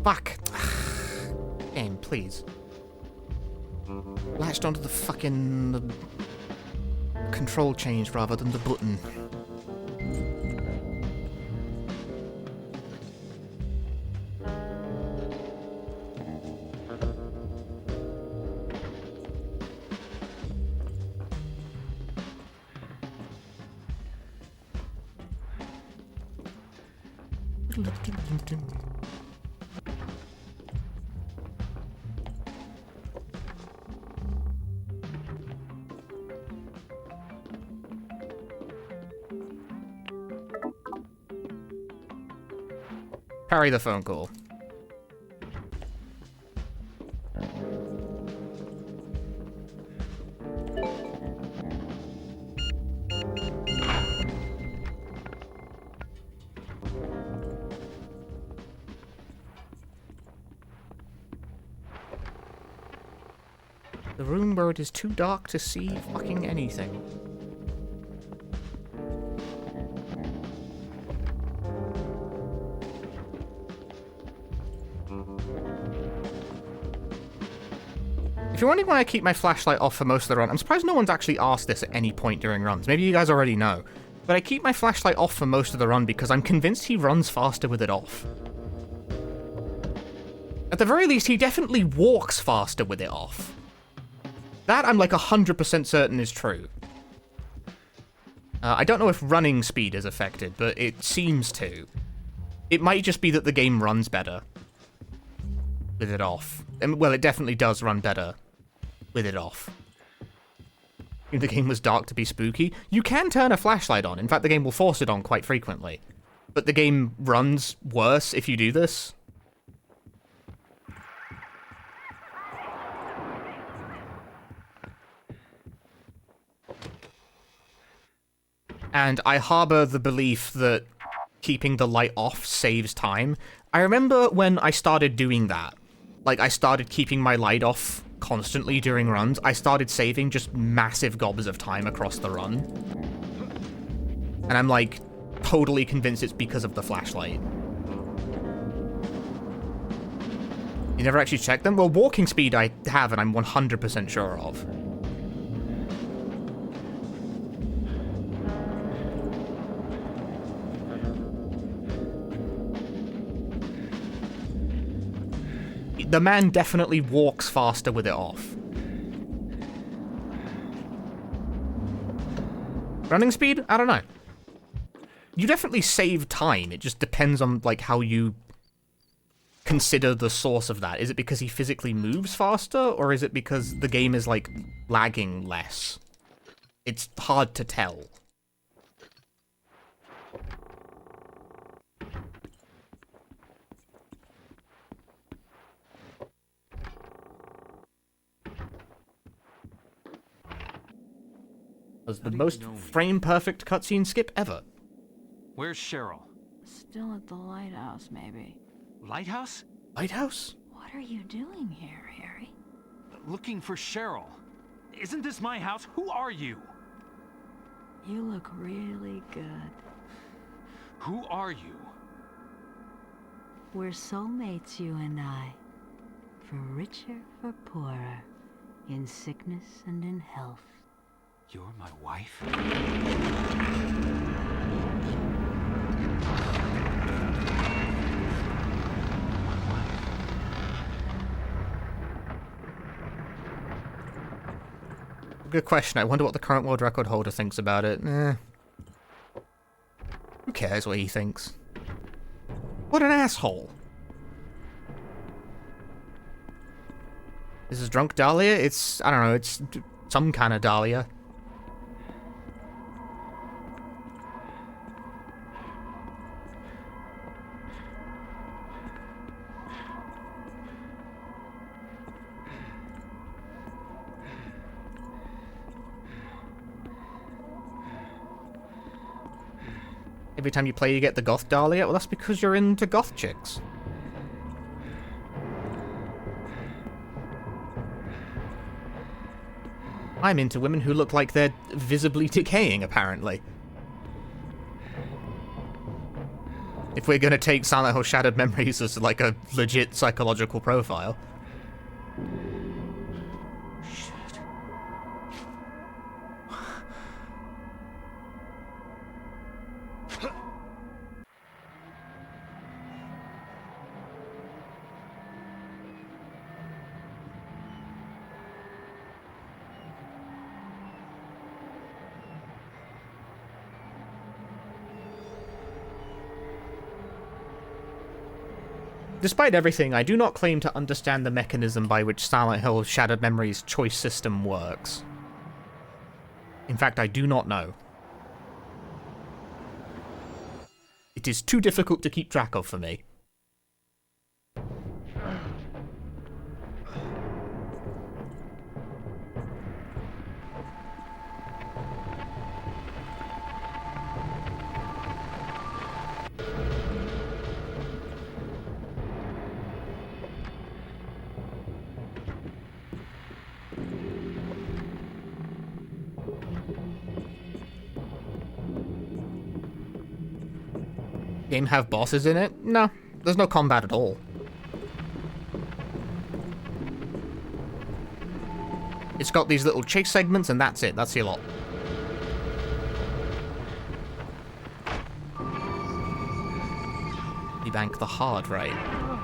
Fuck. Game, please. Latched onto the fucking control change rather than the button. Parry the phone call. The room where it is too dark to see fucking anything. If you're wondering why I keep my flashlight off for most of the run, I'm surprised no one's actually asked this at any point during runs. Maybe you guys already know. But I keep my flashlight off for most of the run because I'm convinced he runs faster with it off. At the very least, he definitely walks faster with it off. That I'm like 100% certain is true. I don't know if running speed is affected, but it seems to. It might just be that the game runs better with it off. And, well, it definitely does run better with it off. If the game was dark to be spooky, you can turn a flashlight on. In fact, the game will force it on quite frequently. But the game runs worse if you do this. And I harbor the belief that keeping the light off saves time. I remember when I started doing that. Like, I started keeping my light off constantly during runs. I started saving just massive gobs of time across the run. And I'm, like, totally convinced it's because of the flashlight. You never actually checked them? Well, walking speed I have, and I'm 100% sure of. The man definitely walks faster with it off. Running speed? I don't know. You definitely save time. It just depends on, like, how you consider the source of that. Is it because he physically moves faster, or is it because the game is, like, lagging less? It's hard to tell. Was the most frame-perfect cutscene skip ever. Where's Cheryl? Still at the lighthouse, maybe. Lighthouse? Lighthouse? What are you doing here, Harry? Looking for Cheryl. Isn't this my house? Who are you? You look really good. Who are you? We're soulmates, you and I. For richer, for poorer. In sickness and in health. You're my wife? Good question. I wonder what the current world record holder thinks about it. Who cares what he thinks? What an asshole. This is drunk Dahlia? It's, I don't know, it's some kind of Dahlia. Every time you play, you get the goth Dahlia? Well, that's because you're into goth chicks. I'm into women who look like they're visibly decaying, apparently. If we're gonna take Silent Hill Shattered Memories as, like, a legit psychological profile. Despite everything, I do not claim to understand the mechanism by which Silent Hill Shattered Memories' choice system works. In fact, I do not know. It is too difficult to keep track of for me. Game have bosses in it? No, there's no combat at all. It's got these little chase segments and that's it, that's your lot. We bank the hard right,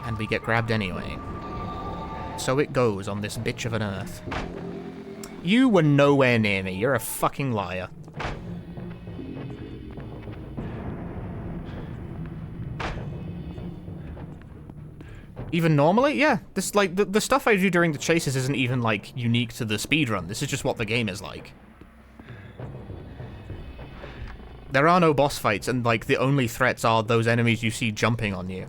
and we get grabbed anyway. So it goes on this bitch of an earth. You were nowhere near me, you're a fucking liar. Even normally? Yeah. This, like, the stuff I do during the chases isn't even, like, unique to the speedrun. This is just what the game is like. There are no boss fights, and, like, the only threats are those enemies you see jumping on you.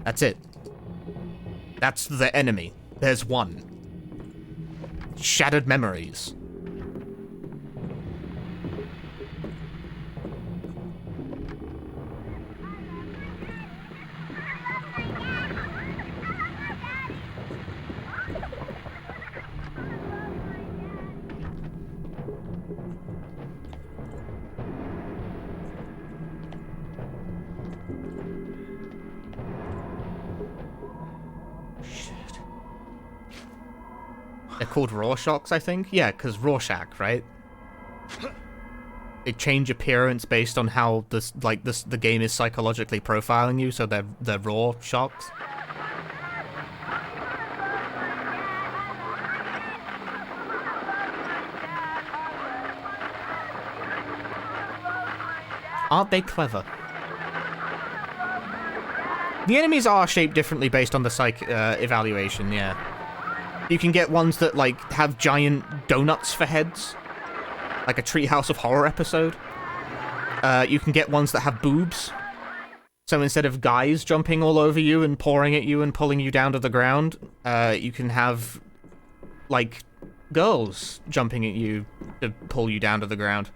That's it. That's the enemy. There's one. Shattered Memories. They're called Rorschachs, I think? Yeah, because Rorschach, right? They change appearance based on how the game is psychologically profiling you, so they're Rorschachs. Aren't they clever? The enemies are shaped differently based on the psych evaluation, yeah. You can get ones that, like, have giant donuts for heads. Like a Treehouse of Horror episode. You can get ones that have boobs. So instead of guys jumping all over you and pouring at you and pulling you down to the ground, you can have, like, girls jumping at you to pull you down to the ground.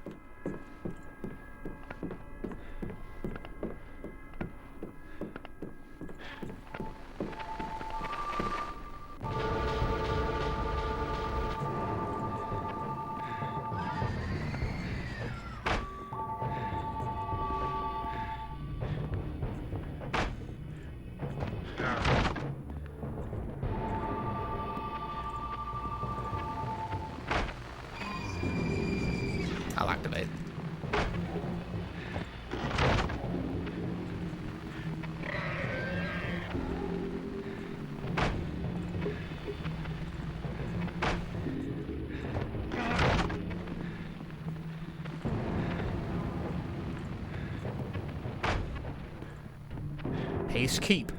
Case keep.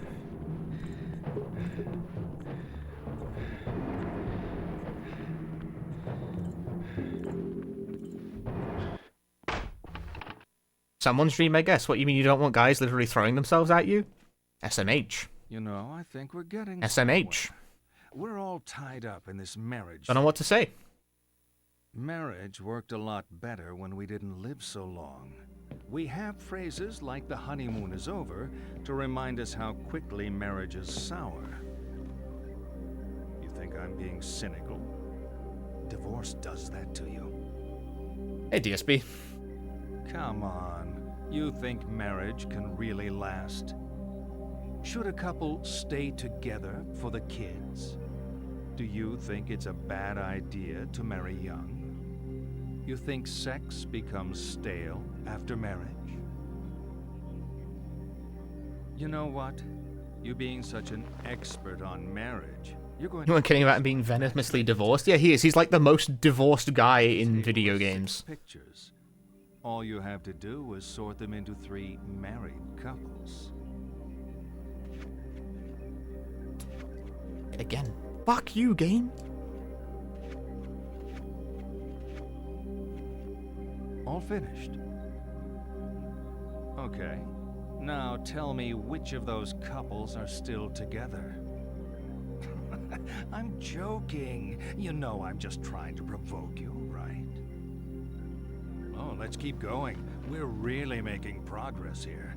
Someone's dream, I guess. What, you mean you don't want guys literally throwing themselves at you? SMH. You know, I think we're getting SMH. somewhere. We're all tied up in this marriage. Don't know what to say. Marriage worked a lot better when we didn't live so long. We have phrases like the honeymoon is over to remind us how quickly marriages sour. You think I'm being cynical? Divorce does that to you. Hey, DSB. Come on. You think marriage can really last? Should a couple stay together for the kids? Do you think it's a bad idea to marry young? You think sex becomes stale after marriage? You know what? You being such an expert on marriage, you're going You weren't kidding about him being venomously divorced? Yeah, he is. He's like the most divorced guy in video games. Pictures. All you have to do is sort them into 3 married couples. Again, fuck you, game. All finished. Okay. Now tell me which of those couples are still together. I'm joking. You know I'm just trying to provoke you, right? Oh, let's keep going. We're really making progress here.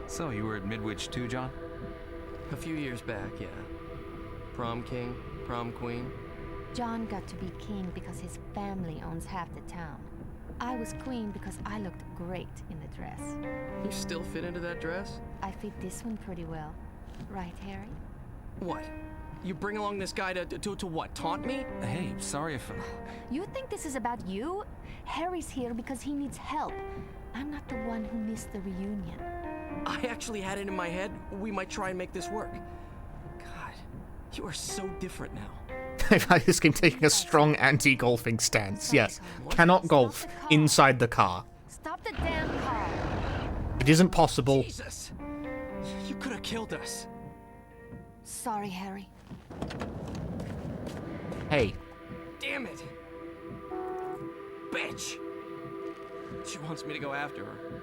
So, you were at Midwich too, John? A few years back, yeah. Prom king, prom queen. John got to be king because his family owns half the town. I was queen because I looked great in the dress. You still fit into that dress? I fit this one pretty well. Right, Harry? What? You bring along this guy to what? Taunt me? Hey, sorry if... You think this is about you? Harry's here because he needs help. I'm not the one who missed the reunion. I actually had it in my head we might try and make this work. God, you are so different now. I've had this game taking a strong anti-golfing stance. Yes. Cannot golf inside the car. Stop the damn car. It isn't possible. Jesus! You could have killed us. Sorry, Harry. Hey. Damn it! Bitch! She wants me to go after her.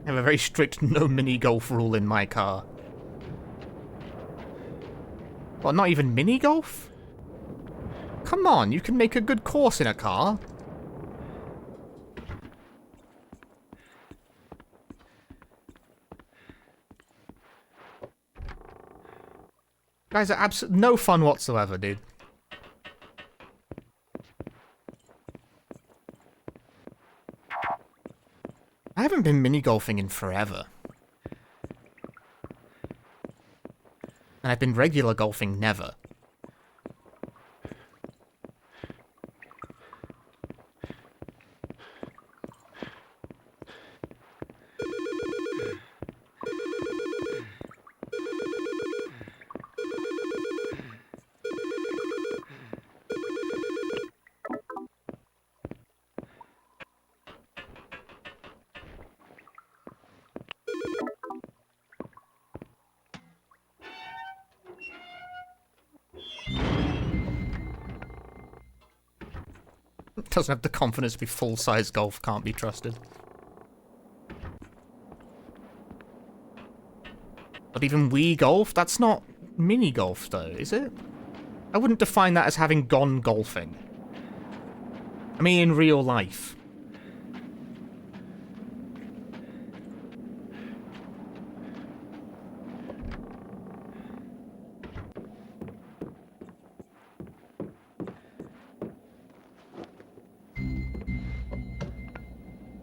I have a very strict no mini golf rule in my car. Well, not even mini golf? Come on, you can make a good course in a car. Guys are absolutely no fun whatsoever, dude. I haven't been mini-golfing in forever. And I've been regular golfing never. Doesn't have the confidence to be full-size golf, can't be trusted. But even Wii Golf? That's not mini golf, though, is it? I wouldn't define that as having gone golfing. I mean, in real life.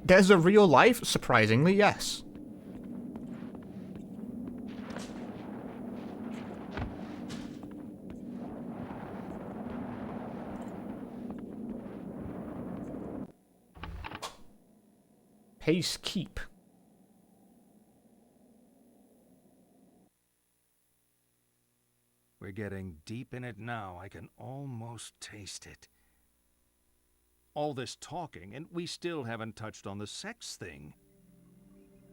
There's a real life? Surprisingly, yes. Pace keep. We're getting deep in it now. I can almost taste it. All this talking, and we still haven't touched on the sex thing.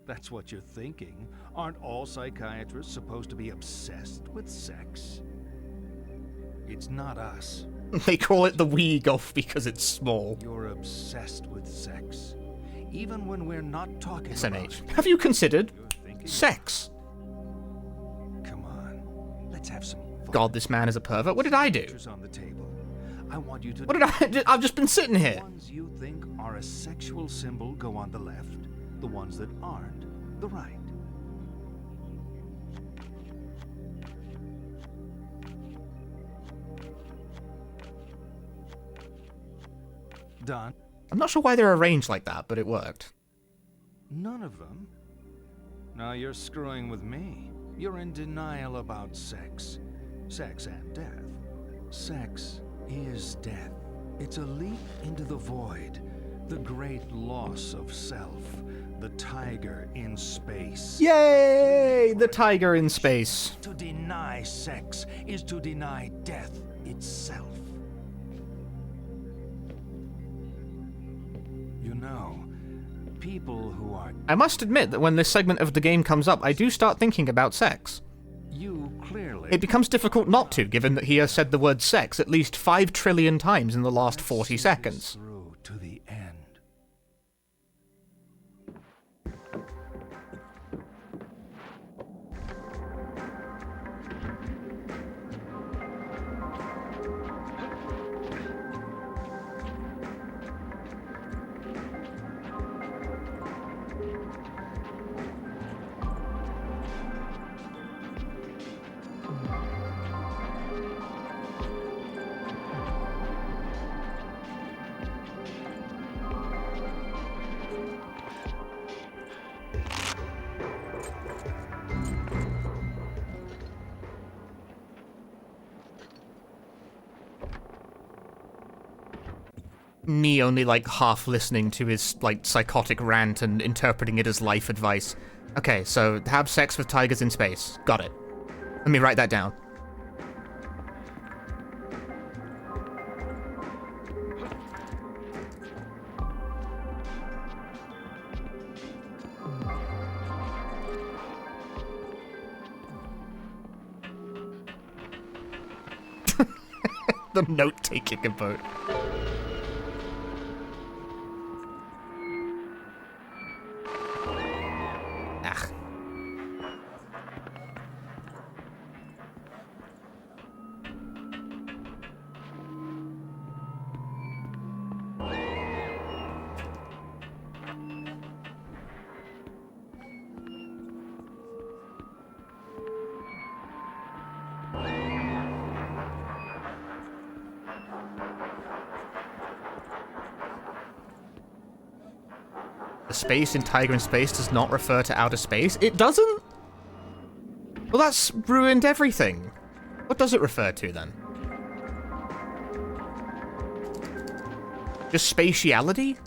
That's what you're thinking. Aren't all psychiatrists supposed to be obsessed with sex? It's not us. They call it the Wii Golf because it's small. You're obsessed with sex. Even when we're not talking about SMH. it. Have you considered sex? Come on. Let's have some fun. God, this man is a pervert. What did I do? Pictures on the table. I want you to. What did I do? I've just been sitting here. The ones you think are a sexual symbol go on the left. The ones that aren't, the right. Done. I'm not sure why they're arranged like that, but it worked. None of them? Now you're screwing with me. You're in denial about sex. Sex and death. Sex is death. It's a leap into the void. The great loss of self. The tiger in space. Yay! The tiger in space. To deny sex is to deny death itself. You know, people who are... I must admit that when this segment of the game comes up, I do start thinking about sex. You clearly... It becomes difficult not to, given that he has said the word sex at least 5 trillion times in the last 40 seconds. Through to the end. Me only, like, half listening to his, like, psychotic rant and interpreting it as life advice. Okay, so have sex with tigers in space. Got it. Let me write that down. The note-taking about. Ach. The space in Tiger in Space does not refer to outer space. It doesn't? Well, that's ruined everything. What does it refer to, then? Just spatiality?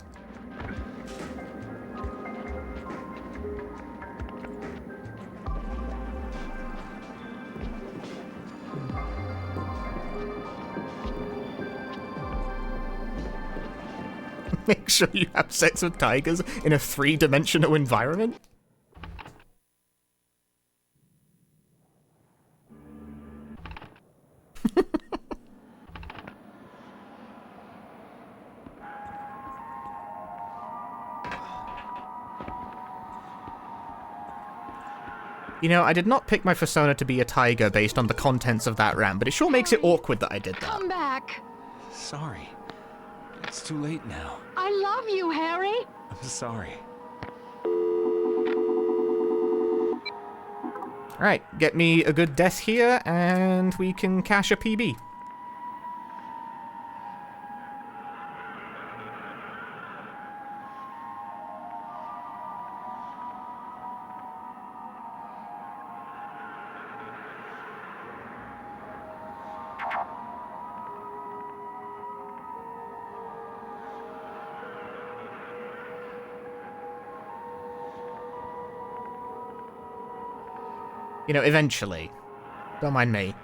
Make sure you have sex with tigers in a 3-dimensional environment? You know, I did not pick my persona to be a tiger based on the contents of that rant, but it sure makes it awkward that I did that. Come back. Sorry. It's too late now. I love you, Harry. I'm sorry. Alright, get me a good death here, and we can cash a PB. You know, eventually. Don't mind me.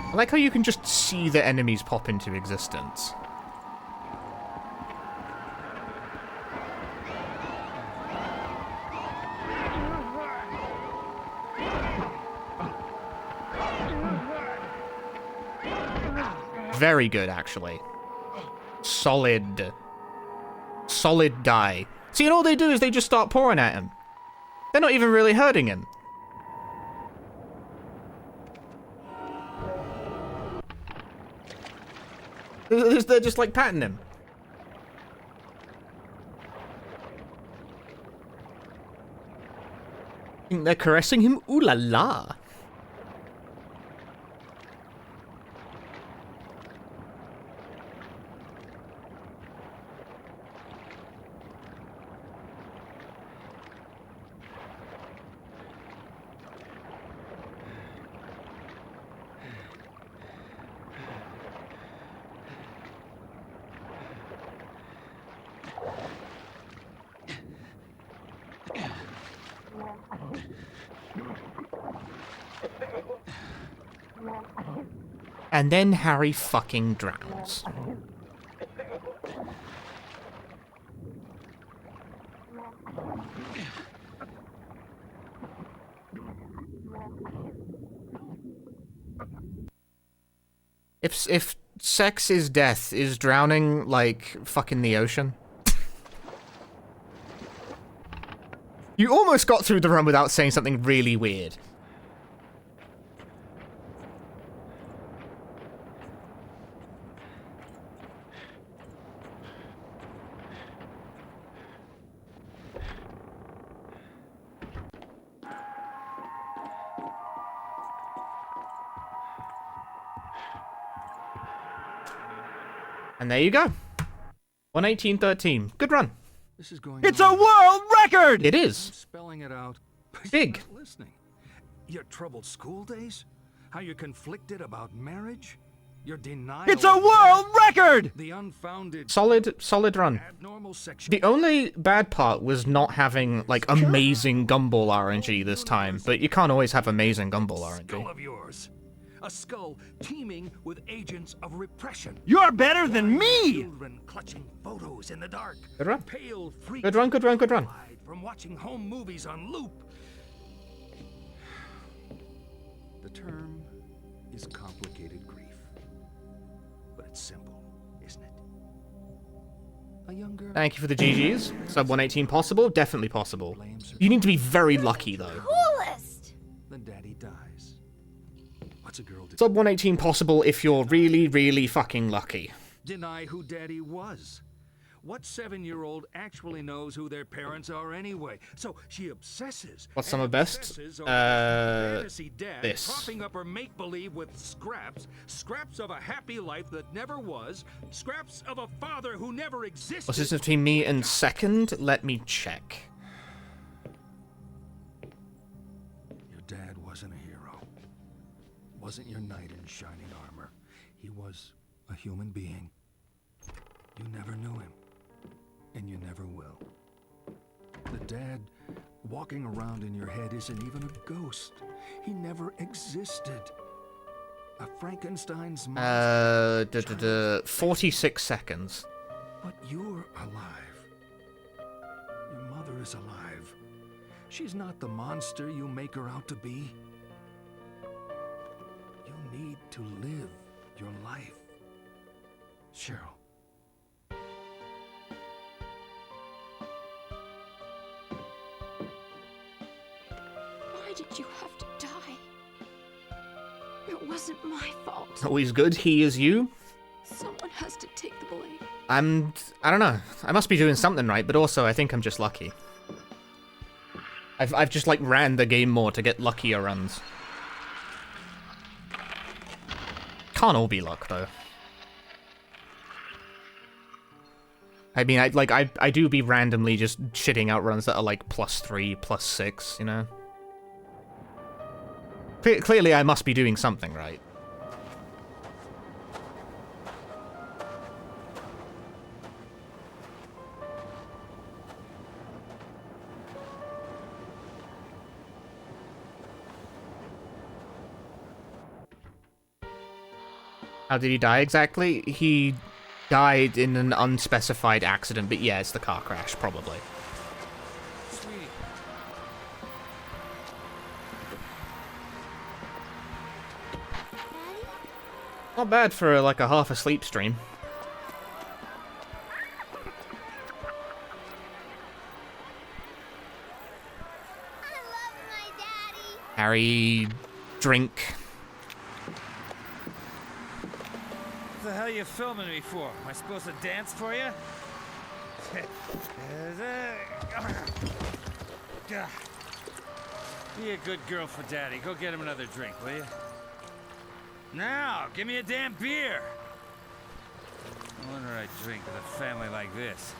I like how you can just see the enemies pop into existence. Very good, actually. Solid. Solid die. See, and all they do is they just start pouring at him. They're not even really hurting him. They're just like patting him. Think they're caressing him? Ooh la la. And then Harry fucking drowns. If sex is death, is drowning like fucking the ocean? You almost got through the run without saying something really weird. And there you go. 118.13. Good run. This is going It's on. a world record! It is. Spelling it out. but Big. you're not listening. Your troubled school days? How you're conflicted about marriage? Your denial. It's a of world death? record! The unfounded Solid run. abnormal section. The only bad part was not having, like, amazing gumball RNG this time, but you can't always have amazing gumball skull RNG. of yours. A skull teeming with agents of repression. You're better than me! Children clutching photos in the dark. Good run. Pale freaks Good run, good run, good run. died from watching home movies on loop. The term is complicated grief. But it's simple, isn't it? A younger Thank you for the GGs. Sub 118 possible? Definitely possible. You need to be very lucky, though. Coolest! then daddy dies. What's a girl to Sub 118 possible if you're really, really fucking lucky. deny who daddy was? What 7-year-old actually knows who their parents are anyway? So she obsesses. What's and some of best? obsesses over fantasy dad This. propping up her make-believe with scraps of a happy life that never was, scraps of a father who never existed. What's this between me and second? Let me check. Your dad wasn't a hero. Wasn't your knight in shining armor. He was a human being. You never knew him. And you never will. The dad walking around in your head isn't even a ghost. He never existed. A Frankenstein's monster. 46 seconds. But you're alive. Your mother is alive. She's not the monster you make her out to be. You need to live your life. Cheryl. Why did you have to die? It wasn't my fault. Always good, he is you. Someone has to take the blame. I don't know. I must be doing something right, but also I think I'm just lucky. I've just like ran the game more to get luckier runs. Can't all be luck though. I mean, I do be randomly just shitting out runs that are like +3, +6, you know? Clearly I must be doing something right. How did he die exactly? He died in an unspecified accident, but yeah, it's the car crash, probably. Sweetie. Not bad for like a half asleep stream. I love my daddy. Harry, drink. What the hell are you filming me for? Am I supposed to dance for you? Be a good girl for Daddy. Go get him another drink, will you? Now, give me a damn beer! No wonder I drink with a family like this.